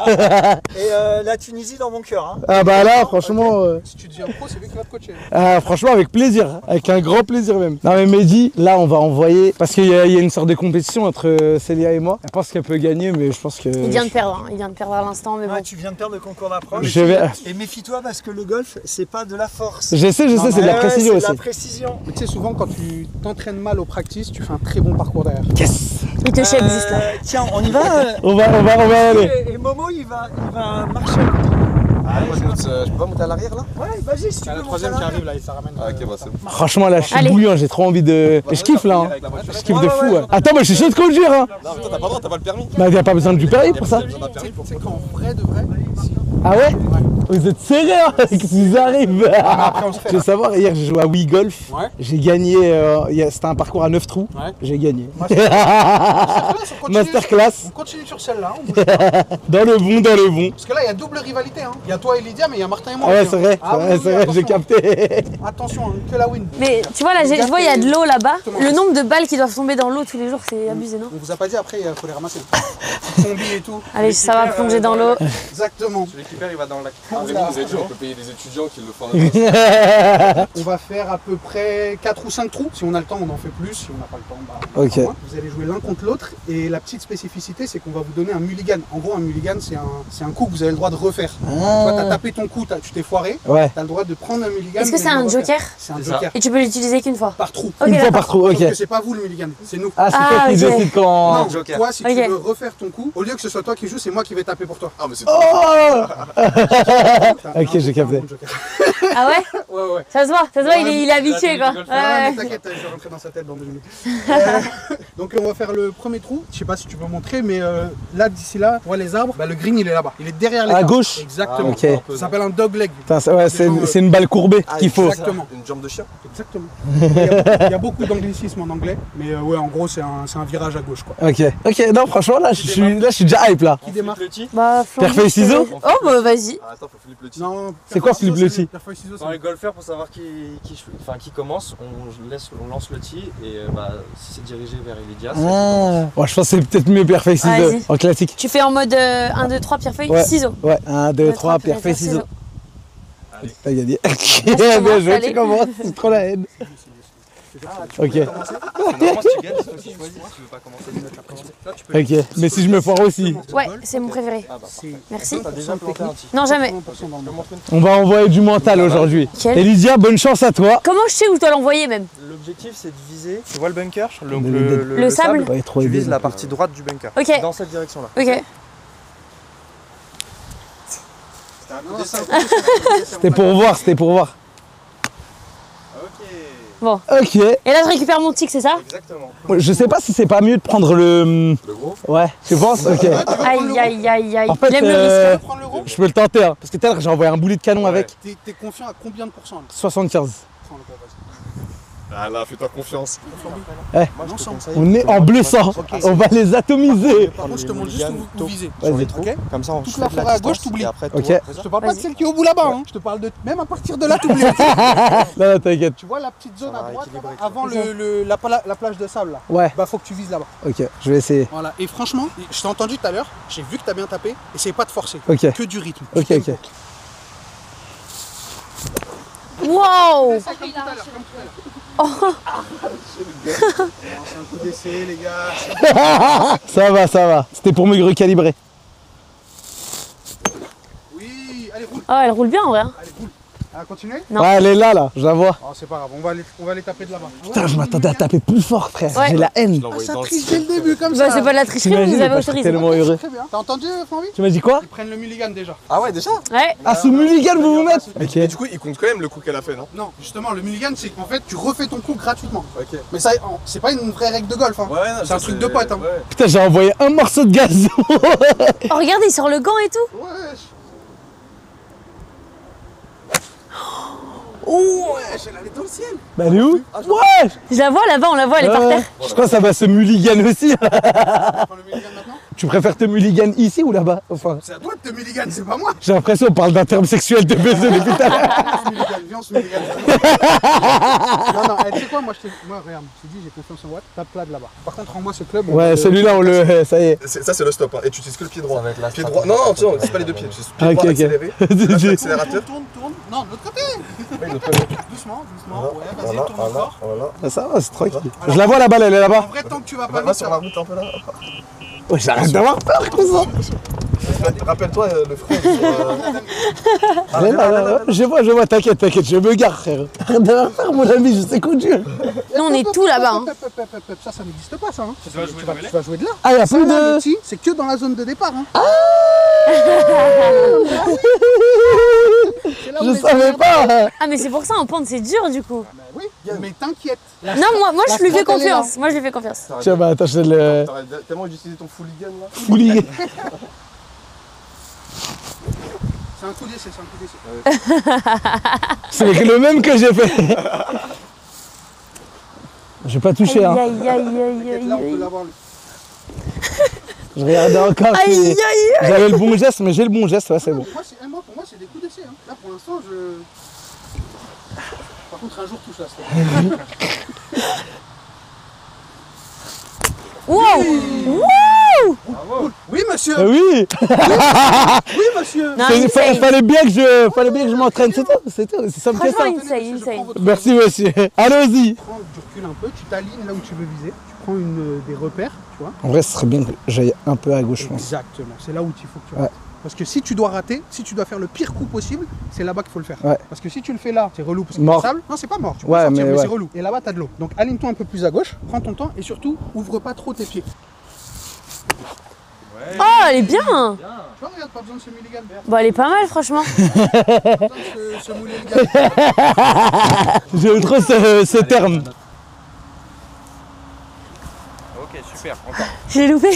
Et la Tunisie dans mon cœur. Hein. Ah bah là, franchement, Si tu deviens pro, c'est lui qui va te coacher. franchement avec plaisir, avec un grand plaisir même. Non mais Mehdi, là on va envoyer, parce qu'il y a une sorte de compétition entre Célia et moi. Je pense qu'elle peut gagner, mais je pense que... Il vient de perdre, hein. Il vient de perdre à l'instant, mais bon. Ouais, tu viens de perdre le concours d'approche. Je vais... Et méfie-toi parce que le golf, c'est pas de la force. Je sais, c'est de la précision c'est aussi. de la précision. Mais tu sais, souvent, quand tu t'entraînes mal au practice, tu fais un très bon parcours derrière. Yes. Il te chèque juste là. Tiens, on y va. On va aller. Et Momo, il va marcher. Je peux pas monter à l'arrière là? Ouais, vas-y, si tu Il y a veux. le troisième qui arrive là, il ça ramène. Ah ok, bah c'est bon. Franchement là, je suis Allez. bouillant, j'ai trop envie de... Je kiffe là, hein. Je kiffe de fou. Ouais. Attends, mais je suis chaud de conduire, hein. Non, mais toi t'as pas le droit, t'as pas le permis. Bah y'a pas besoin du permis pour ça. T'as besoin d'un permis pour Tu sais qu'en vrai de vrai, Ah ouais? Vous êtes serrés, hein. Qu'est-ce qui vous arrive? Je veux savoir, hier j'ai joué à Wii Golf. Ouais. J'ai gagné, c'était un parcours à 9 trous. Ouais. J'ai gagné. on continue Masterclass. On continue sur celle-là, on bouge pas. Dans le bon. Parce que là, il y a double rivalité. Hein. Il y a toi et Lydia, mais il y a Martin et moi. Ah ouais, aussi, c'est hein. vrai, Ah oui, oui, j'ai attention. capté. Attention, hein, que la win. Mais tu vois là, je vois il y a de l'eau là-bas. Exactement. Le nombre de balles qui doivent tomber dans l'eau tous les jours, c'est abusé, non? On vous a pas dit après, il faut les ramasser. Combi et tout. Allez, ça va plonger dans l'eau. Exactement. Celui qui perd, il va dans le lac. Ah, Rémi nous a dit on peut payer des étudiants qui le font. On va faire à peu près 4 ou 5 trous. Si on a le temps, on en fait plus. Si on n'a pas le temps, bah, Ok. moins. Vous allez jouer l'un contre l'autre. Et la petite spécificité, c'est qu'on va vous donner un mulligan. En gros, un mulligan, c'est un coup que vous avez le droit de refaire. Toi, t'as tapé ton coup, tu t'es foiré. Ouais. T'as le droit de prendre un mulligan. Est-ce que et c'est de le un refaire. joker? C'est un C'est ça. joker. Et tu peux l'utiliser qu'une fois? Par trou. Ok, Une fois d'accord. par trou, ok. Sauf que c'est pas vous le mulligan, c'est nous. Ah, c'est Ah, toi qui ok. décide quand... Non, joker. toi, si Ok. tu veux refaire ton coup, au lieu que ce soit toi qui joues, c'est moi qui vais taper pour toi. Ah mais c'est Oh. Ok, j'ai capté. Ah ouais? Ouais, ouais. Ça se voit, il est habitué quoi. Ouais, Ouais. mais t'inquiète, je vais rentrer dans sa tête dans 2 minutes. Donc on va faire le premier trou. Je sais pas si tu peux montrer, mais là, d'ici là, tu vois les arbres, bah, le green il est là-bas. Il est derrière les À arbres. gauche? Exactement. ok. Ça s'appelle un dog leg. Putain, c'est une balle courbée qu'il faut. Exactement. une jambe de chien. Exactement. Il y a beaucoup d'anglicisme en anglais, mais ouais, en gros, c'est un virage à gauche quoi. Ok, non, franchement, là, je suis déjà hype là. Qui démarre? Bah, Pierre, feuille, ciseaux? Oh bah vas-y. Ah, attends, faut Philippe le petit. Non. C'est quoi Philippe le Petit? Pierre, feuille, ciseaux, Dans les golfeurs, pour savoir qui commence, on lance le tee et si c'est dirigé vers Elydia, c'est Ah. Ouais, je pense que c'est peut-être mieux pierre feuille ciseaux Vas-y. en classique. Tu fais en mode 1, 2, 3, pierre feuille, Ouais. ciseaux. Ouais, 1, 2, 3, pierre feuille ciseaux. T'as gagné. Bien joué, tu commences, c'est trop la haine. Ok. Normalement, si tu gagnes, c'est toi qui choisis. Si tu veux pas commencer, Ok, mais si je me foire aussi, Ouais, c'est mon préféré. Merci. t'as déjà planté un tee. Non, jamais. on va envoyer du mental aujourd'hui. Ok. Et Lydia, bonne chance à toi. Comment je sais où je dois l'envoyer même? L'objectif, c'est de viser. Tu vois le bunker? Donc Le sable? Ouais, trop Tu aidé. vises la partie droite du bunker. Ok. Dans cette direction-là. Ok. C'était pour voir. Bon. Ok. Et là, je récupère mon tic, c'est ça? Exactement. Je sais pas si c'est pas mieux de prendre le... Le gros. Ouais, tu penses? Ok. Aïe, aïe, aïe, aïe. En fait, Il aime le risque. Prendre le gros. je peux le tenter, hein, parce que tout à l'heure j'ai envoyé un boulet de canon avec T'es confiant à combien de pourcents là? 75. Prends le gros, vas-y. Ah là, fais-toi confiance. On est en bleu sang, on va les atomiser. Par contre, je te montre juste où viser. Vas-y. Ok? Comme ça, on Toute fait la de forêt à gauche, distance, t'oublies. et après, Ok. toi, Je te parle pas de Vas-y. celle qui est au bout là-bas, hein. Je te parle de même à partir de là, t'oublies. Non, t'inquiète. Tu vois la petite zone à droite équilibrer, là-bas, avant la plage de sable là. Ouais, Bah faut que tu vises là-bas. ok, je vais essayer. Voilà. Et franchement, je t'ai entendu tout à l'heure, j'ai vu que t'as bien tapé. Essaye pas de forcer. Ok. Que du rythme. Ok, Du ok. tempo. Wow! C'est comme tout à l'heure, comme tout à l'heure. C'est un coup d'essai les gars. Ça va. C'était pour me recalibrer. Oui, allez roule, Oh, elle roule bien en vrai. hein. allez roule. À continuer? Non. Ouais, elle est là, je la vois. Oh, c'est pas grave, on va les taper de là-bas. Putain, je m'attendais à taper plus fort, frère. Ouais. J'ai la haine. Ah, ça triche dès le début comme Bah, ça. c'est pas de la tricherie, T'imagines, vous avez moi, je serais autorisé. tellement heureux. Très bien. T'as entendu, Flamby? Tu m'as dit quoi? Ils prennent le mulligan déjà. Ah ouais, déjà? Ouais. Ah, sous mulligan, vous vous mettez? Ok. Mais du coup, il compte quand même le coup qu'elle a fait, non? Non, justement, le mulligan, c'est qu'en fait, tu refais ton coup gratuitement. Ok. Mais ça, c'est pas une vraie règle de golf. Hein. Ouais, non, C'est un truc de pote. Hein. Ouais. Putain, j'ai envoyé un morceau de gazon. Oh, regardez, il sort le gant et tout. Ouais. Oh, Elle est dans le ciel. bah elle est où? Ouais. Je la vois là-bas, on la voit, elle est par terre. Je crois que ça va se mulligan aussi. On prend le mulligan maintenant? Tu préfères te mulligan ici ou là-bas? Enfin, C'est à toi de te mulligan, c'est pas moi. j'ai l'impression qu'on parle d'un terme sexuel de baiser depuis tout à l'heure. Viens, on se mulligan. Non, tu sais quoi, moi, regarde, je te dis, j'ai confiance en Watt, tape là de là-bas. Par contre, rends-moi ce club. Ouais, celui-là, on le. Ça y est. Ça, c'est le stop. Hein. Et tu utilises que le pied droit. Ça va être la Pied strat. droit. Non, non, c'est pas les deux pieds. Tu utilises pied Ok, droit ok. accéléré. Lâche l'accélérateur. Tourne. Non, de l'autre côté. Oui, de l'autre côté. Doucement. Voilà, Ouais, vas-y, voilà, tourne encore. voilà. Ah, ça va, c'est tranquille. Je la vois là-bas, elle est En là-bas. vrai, tant que tu vas pas Va vite, sur ça la va. route un peu là. Ouais, j'arrête d'avoir peur, cousin. Rappelle-toi le frère. Je vois, t'inquiète, je me gare, frère. Arrête d'avoir peur, mon ami, je sais conduire. Nous, on est tout là-bas. hein. Ça n'existe pas, ça. Hein. Tu vas jouer de là. Ah, y'a Ça, plus là, de. le tee, c'est que dans la zone de départ. Hein. C'est là où Je les savais emmerdes. pas. Ah, mais c'est pour ça, en pente, c'est dur du coup. Bah oui, mais t'inquiète. Non, moi je lui fais confiance. Moi, je lui fais confiance. Tiens, bah attends, je vais le. T'aurais tellement utilisé ton fooligan là. Foulier. C'est un coup d'essai, C'est le même que j'ai fait. Je vais pas toucher, hein. Aïe, aïe, aïe, T'inquiète, là, on peut aïe, l'avoir. Je regardais encore. aïe. si Aïe, aïe. J'avais le bon geste, mais j'ai le bon geste, ouais, c'est bon. Pour moi, c'est des coups d'essai. Hein. Là, pour l'instant, Par contre, un jour, touche là. C'était... Wow. Wow. Oui, monsieur. Oui. Oui, monsieur. Non, C'est- insane. Fallait bien que je m'entraîne, c'est tout. C'est ça me fait ça. Franchement, insane. Merci, monsieur. Allons-y. Tu recules un peu, tu t'alignes là où tu veux viser. Tu prends des repères, tu vois. En vrai, ce serait bien que j'aille un peu à gauche, je pense. Exactement, c'est là où il faut que tu Ouais. rates. Parce que si tu dois rater, si tu dois faire le pire coup possible, c'est là-bas qu'il faut le faire. Ouais. Parce que si tu le fais là, c'est relou parce que Mort. c'est sable. Non, c'est pas mort. Tu peux Ouais, sortir, mais mais ouais. c'est relou. Et là-bas, t'as de l'eau. Donc aligne-toi un peu plus à gauche, prends ton temps et surtout, ouvre pas trop tes pieds. Oh, elle est bien. Tu vois, regarde, pas besoin de ce mulligan. Bon, elle est pas mal, franchement. Pas besoin de ce mulligan. J'aime trop ce terme. Ok, super, encore. Je l'ai loupé.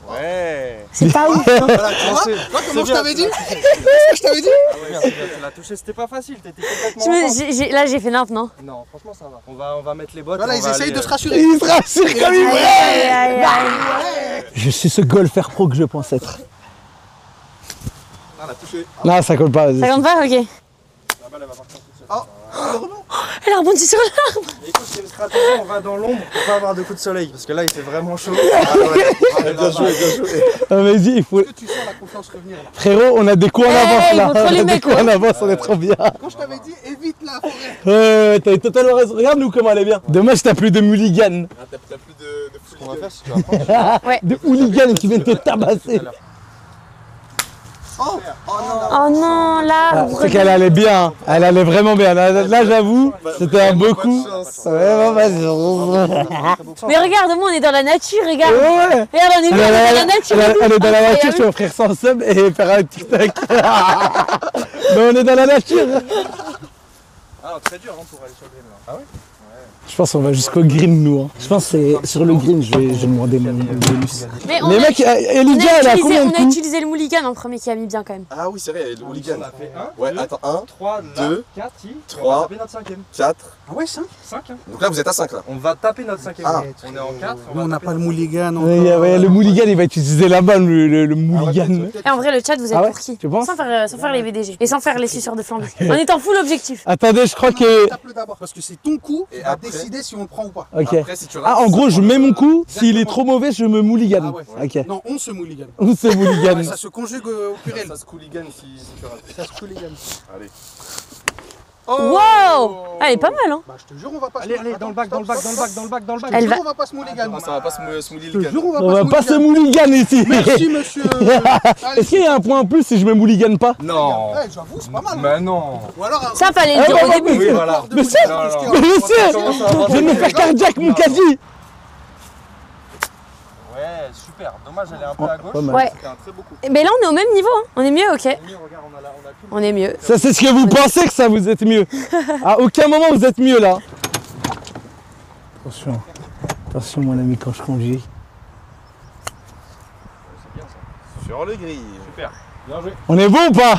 Ouais. C'est pas ouf. Voilà, tu vois, comment je t'avais dit? Qu'est-ce que je t'avais dit? Ah ouais, c'est bien, tu l'as touché, c'était pas facile, t'étais complètement. en forme. Là, j'ai fait n'importe, non? Non, franchement, ça va. On va mettre les bottes. Voilà, on ils va essayent aller, de se rassurer. Il se rassure comme il Aïe, aïe, aïe, aïe. Je suis ce golfeur pro que je pense être. Ah, elle a touché. Non, ça colle pas. Ça compte pas? Ok. La balle, elle va partir toute seule. Elle a rebondi sur l'arbre. Écoute, c'est une stratégie, on va dans l'ombre pour pas avoir de coups de soleil. Parce que là, il fait vraiment chaud. Bien joué, bien joué. Ah, vas-y, il faut. Est-ce que tu sens la confiance revenir là? Frérot, on a des coups en avance ils là. vont trop On a l'aimer, des coups quoi. en avance, on est trop bien. Quand je t'avais dit évite la forêt. Ouais, t'as totalement raison. Regarde-nous comment elle est bien. Dommage, t'as plus de mulligan. Ah, t'as plus de Ce qu'on va fooligan. faire, si tu vas De hooligan qui viennent te tabasser. Oh non, là. Ah, c'est qu'elle allait bien. Hein. Elle allait vraiment bien. Là, j'avoue, c'était un beau coup. Vraiment pas sûr. Mais regarde, moi, on est dans la nature, regarde. Ouais. Regarde, on est bien dans la nature. et tout. Elle est dans la nature, Incroyable. tu vas offrir 100 subs et faire un TikTok. Mais on est dans la nature. Ah, très dur hein, pour aller sur le green là. Ah ouais? Je pense qu'on va jusqu'au green, nous. Hein. Je pense que c'est sur le green, je vais demander mon bonus. Mais on Les a- mecs, on Elydia, elle a combien de a coups? utilisé le mulligan en premier qui a mis bien quand même. Ah oui, c'est vrai, il y a le hooligan. On a fait 1, Ouais, 2, attends, 1, 3, 2, 4, 3. on va taper notre 5ème. 4. Ah ouais, 5. 5 hein. Donc là, vous êtes à 5 là. On va taper notre 5ème. Ah. On est en 4. Nous, on n'a pas le mulligan. Ouais, le mulligan, il va utiliser là-bas, le mulligan. Et en vrai, le chat, vous êtes Ah ouais, pour qui? tu penses? Sans faire les VDG. Et sans faire les suceurs de flambe. En étant full objectif. Attendez, je crois que... Tape-le d'abord. Parce que c'est ton coup qui Et va après- décider si on le prend ou pas. Ok. Après, si tu rates, Ah, en gros, je mets mon coup. S'il est Exactement. trop mauvais, je me mulligan. Ah ouais. Ok. Non, on se mulligan. Ou c'est mulligan. Ouais, ça se conjugue au pluriel. ça se hooligan si tu rates. Ça se mulligan. Allez. Wow. Elle est pas mal, hein. Bah, je te jure, on va pas Allez, allez, dans le bac, dans le bac, dans le bac, dans le bac, dans le bac. Elle Je te va- jure, on va pas se mouligan. Ça va pas se mouiller Je te jure, On va pas se mouligan. mouligan ici. Merci, monsieur. Allez. Est-ce qu'il y a un point en plus si je me mouligan pas? Non. Ouais, j'avoue, c'est pas mal. Mais non. Ou alors, Ça, fallait le dire au début. Oui, voilà. Mais c'est, Non, non. mais je sais, je vais me faire cardiaque mon quasi. Ouais, super. Dommage, elle est un peu à gauche. Pas mal. Ouais. C'était un très beau coup. Mais là, on est au même niveau, hein. On est mieux, ok. Regarde, on a tout. On est mieux. Ça c'est ce que vous pensez que ça vous êtes mieux. À aucun moment vous êtes mieux là. Attention, attention mon ami quand je conduis. Sur le gris. Super. Bien joué. On est bon ou pas?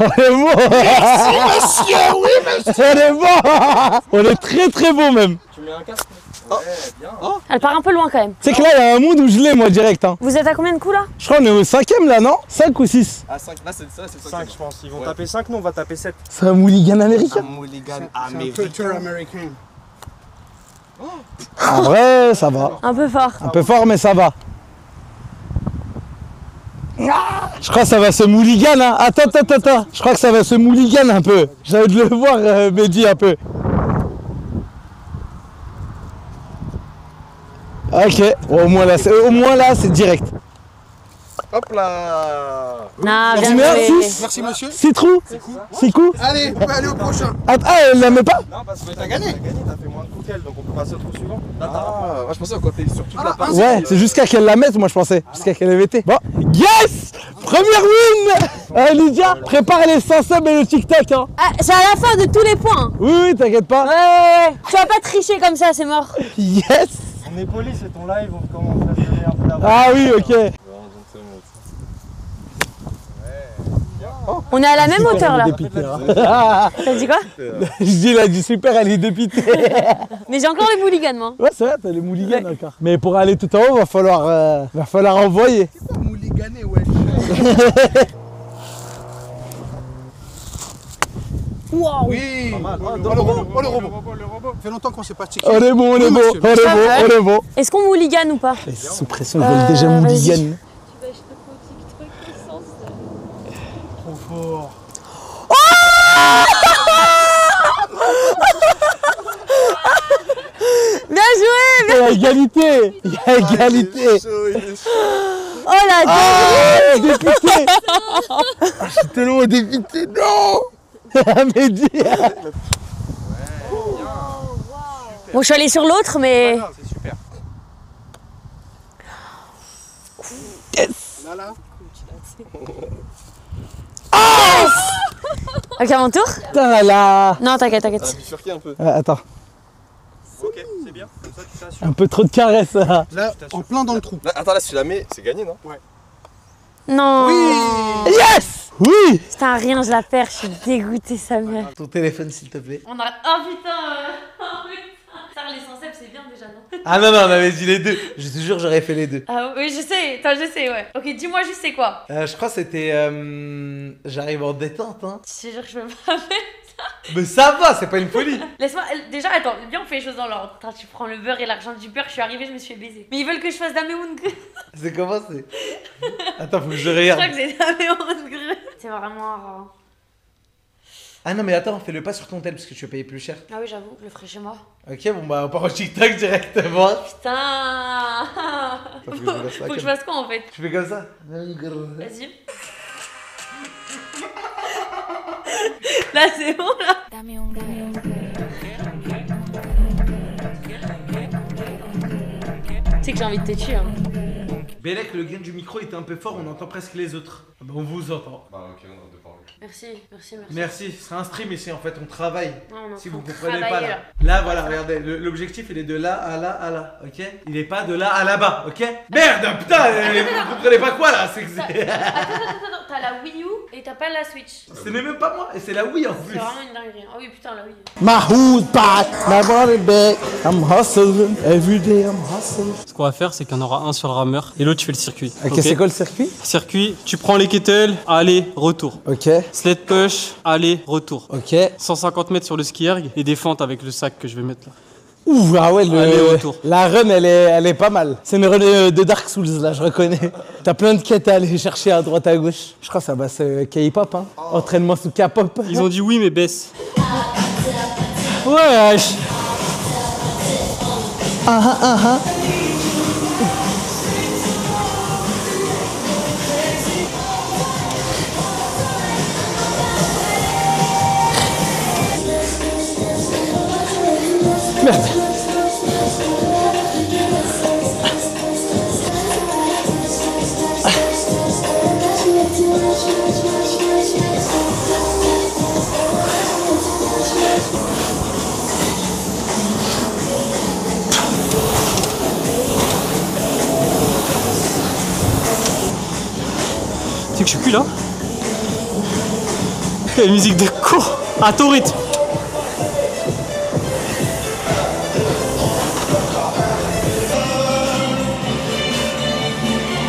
On est bon. Merci monsieur, oui monsieur. On est bon. On est très très bon même. Tu mets un casque? Oh. Ouais, bien. Elle part un peu loin quand même. C'est que là il y a un monde où je l'ai moi direct. Hein. Vous êtes à combien de coups là? Je crois qu'on est au 5ème là non? 5 ou 6? Ah, 5. Là, c'est ça, c'est 5, je pense. Ils vont Ouais. taper 5, nous on va taper 7. C'est un mouligan américain. Mulligan c'est un culture américaine. En vrai ça va. Un peu fort. Un peu fort mais ça va. Je crois que ça va se mouligan hein. Attends. Je crois que ça va se mouligan un peu. J'ai envie de le voir Mehdi un peu. Ok, au moins là c'est direct. Hop là. Non, bien Merci. joué. Merci, monsieur. 6 trous 6 coups. Allez, on peut aller au prochain. Ah, elle la met pas? Non, parce que T'as gagné. T'as fait moins de coups qu'elle, donc on peut passer au trou suivant. Là, Ah, moi je pensais quand t'es sur toute la partie. Ouais, c'est jusqu'à qu'elle la mette moi je pensais. Jusqu'à qu'elle ait VT. Bon, yes. Première win. Lydia, prépare les 100 subs et le TikTok hein. Ah, c'est à la fin de tous les points. Oui, t'inquiète pas. Ouais. Tu vas pas tricher comme ça, c'est mort. Yes. On est poli, c'est ton live, on commence à se donner un peu d'avance. Ah oui, ok. On est à la même hauteur là. Elle est dépitée, hein. T'as dit quoi? Je dis là du super, elle est dépitée. Mais j'ai encore les mouligans moi. Ouais, c'est vrai, t'as les mouligans encore. Mais pour aller tout en haut, va falloir envoyer. C'est pas mouligané, ouais. Wow. Oui. Pas mal. Oh, le robot. Oh, le robot. Ça fait longtemps qu'on s'est pas checké. On est bon, on est Oui, bon, monsieur. on est bon. Est-ce qu'on mouligane ou pas? Sous pression, ils veulent déjà mouligan. Trop fort. Bien joué. Il y a égalité. Il y a égalité. Oh la Ah, dépité. Ah, je suis tellement dépité, non. Mehdi. Bon, je suis allée sur l'autre, mais. C'est super. Là, là. Ok, à mon tour? Putain là. Non, t'inquiète. Bifurquer un peu. Attends, Ok, c'est bien. Comme ça, tu t'assures. un peu trop de caresses. Là. Là, en plein dans le trou. Là, attends, là, si tu la mets, c'est gagné, non? Non. Oui. Yes. Oui. Putain, rien, je la perds, je suis dégoûtée, sa mère. Ton téléphone, s'il te plaît. On a. Oh putain. Ça, les senceps, c'est bien déjà, non? Ah non, on avait dit les deux. Je te jure, j'aurais fait les deux. Ah oui, je sais. Attends, je sais, ouais. Ok, dis-moi juste c'est quoi. Je crois que c'était. J'arrive en détente, hein. Je te jure que je peux pas faire. Mais ça va, c'est pas une folie. Laisse-moi. Déjà, attends, viens, on fait les choses dans l'ordre. Attends, tu prends le beurre et l'argent du beurre, je suis arrivée, je me suis fait baiser. Mais ils veulent que je fasse Dameungre. C'est comment c'est. Attends, faut que je Je regarde. crois que c'est Dameungre. C'est vraiment rare. Ah non, mais attends, fais-le pas sur ton tel parce que tu vas payer plus cher. Ah oui, j'avoue, je le ferai chez moi. Ok, bon bah on part au TikTok directement. Putain. Faut que je fasse quoi en fait? Tu fais comme ça. Vas-y. Là, c'est bon là. Tu sais que j'ai envie de te tuer. Hein. Bélec, le gain du micro était un peu fort, on entend presque les autres. Ah bah, on vous entend. Bah, ok, on a deux paroles. Merci. Merci, c'est un stream ici en fait, on travaille. Non, on est en Si train vous de comprenez pas travailler, là. Là voilà, regardez, l'objectif il est de là à là à là, ok? Il est pas de là à là-bas, ok? Merde, putain, vous comprenez pas quoi là? C'est que c'est. Attends, t'as la Wii U et t'as pas la Switch. C'est même pas moi, et c'est la Wii en C'est plus. vraiment une dinguerie. Ah oui, putain, la Wii. My hood back, my body back. I'm hustling, every day I'm hustling. Ce qu'on va faire, c'est qu'il y en aura un sur le rameur et l'autre tu fais le circuit. Ok, c'est quoi le circuit? Circuit, tu prends les kettles, aller, retour. Ok, Sled push, aller, retour. ok. 150 mètres sur le ski erg et des fentes avec le sac que je vais mettre là. Ouh, ah ouais, Aller-retour. la run elle est pas mal. C'est une run de Dark Souls là, je reconnais. T'as plein de quêtes à aller chercher à droite à gauche. Je crois que ça va se K-pop, hein. Entraînement sous K-pop. Ils ont dit oui mais baisse. Wesh. Merde. C'est que je suis plus là. Quelle musique de cours. À ton rythme.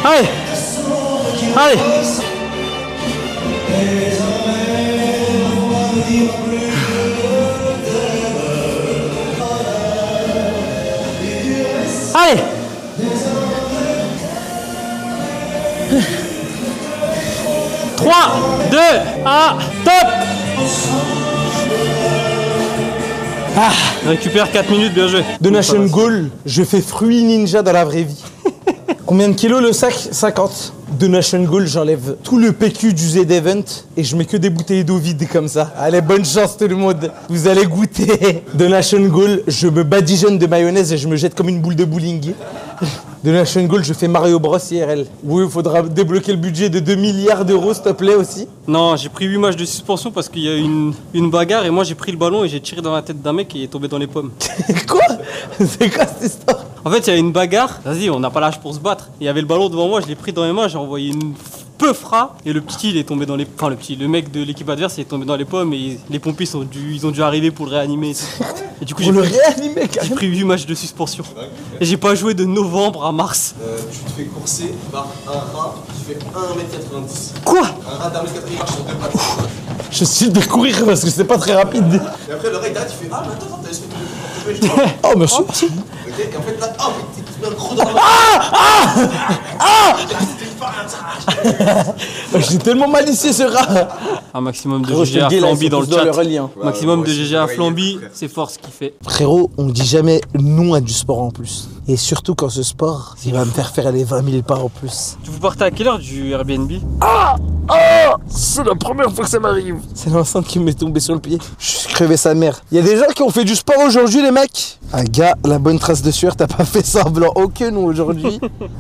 Allez. Allez. Allez. 3, 2, 1, top. Ah. Récupère 4 minutes, bien joué. Donation Goal, je fais fruit ninja dans la vraie vie. Combien de kilos le sac? 50. Donation Goal, j'enlève tout le PQ du Z-Event et je mets que des bouteilles d'eau vides comme ça. Allez, bonne chance tout le monde. Vous allez goûter. Donation Goal, je me badigeonne de mayonnaise et je me jette comme une boule de bowling. Donation Goal, je fais Mario Bros IRL. Oui, il faudra débloquer le budget de 2 milliards d'euros, s'il te plaît aussi. Non, j'ai pris 8 matchs de suspension parce qu'il y a eu une bagarre et moi j'ai pris le ballon et j'ai tiré dans la tête d'un mec qui est tombé dans les pommes. Quoi? C'est quoi cette histoire? En fait, il y a eu une bagarre. Vas-y, on n'a pas l'âge pour se battre. Il y avait le ballon devant moi, je l'ai pris dans les mains, j'ai envoyé une peufra et le petit il est tombé dans les... Enfin le mec de l'équipe adverse il est tombé dans les pommes et les pompiers ils ont dû arriver pour le réanimer. Et du coup j'ai pris 8 matchs de suspension. Et j'ai pas joué de novembre à mars. Tu te fais courser par un rat qui fait 1m90. Quoi? Un rat d'1m90 marche sur deux pattes. Je suis de courir parce que c'est pas très rapide. Et après le rat il t'arrête, il fait ah mais attends, t'as laissé te faire. Oh merci, merci. Ok, et en fait là, oh mais tu te mets un gros dans la J'ai tellement malicié ce rat. Un maximum de Frérot, GG à je te le dis, là, Flamby il faut dans le tous dans chat. le relais, hein. Maximum de GG à Flamby, c'est fort ce qu'il fait. Frérot, on dit jamais non à du sport en plus. Et surtout quand ce sport, il va me faire les 20 000 pas en plus. Vous partez à quelle heure du Airbnb? C'est la première fois que ça m'arrive. C'est l'enceinte qui m'est tombée sur le pied. Je suis crevé sa mère. Il y a des gens qui ont fait du sport aujourd'hui, les mecs. Ah gars, la bonne trace de sueur, t'as pas fait semblant aucun nous aujourd'hui.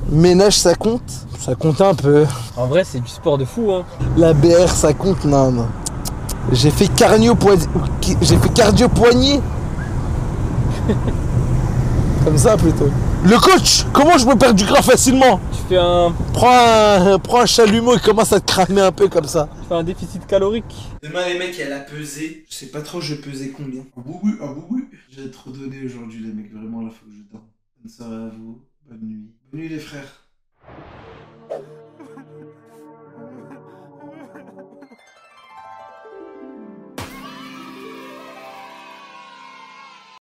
Ménage, ça compte? Ça compte un peu. En vrai, c'est du sport de fou, hein. La BR, ça compte? Non, non. J'ai fait cardio poignet. Comme ça plutôt. Le coach, comment je peux perdre du gras facilement? Tu fais un... Prends un chalumeau et commence à te cramer un peu comme ça. Tu fais un déficit calorique. Demain les mecs, il y a la pesée. Je sais pas trop je pesais combien. Ah oui. J'ai trop donné aujourd'hui les mecs, vraiment là faut que je dorme. Bonne soirée à vous, bonne nuit. Bonne nuit les frères.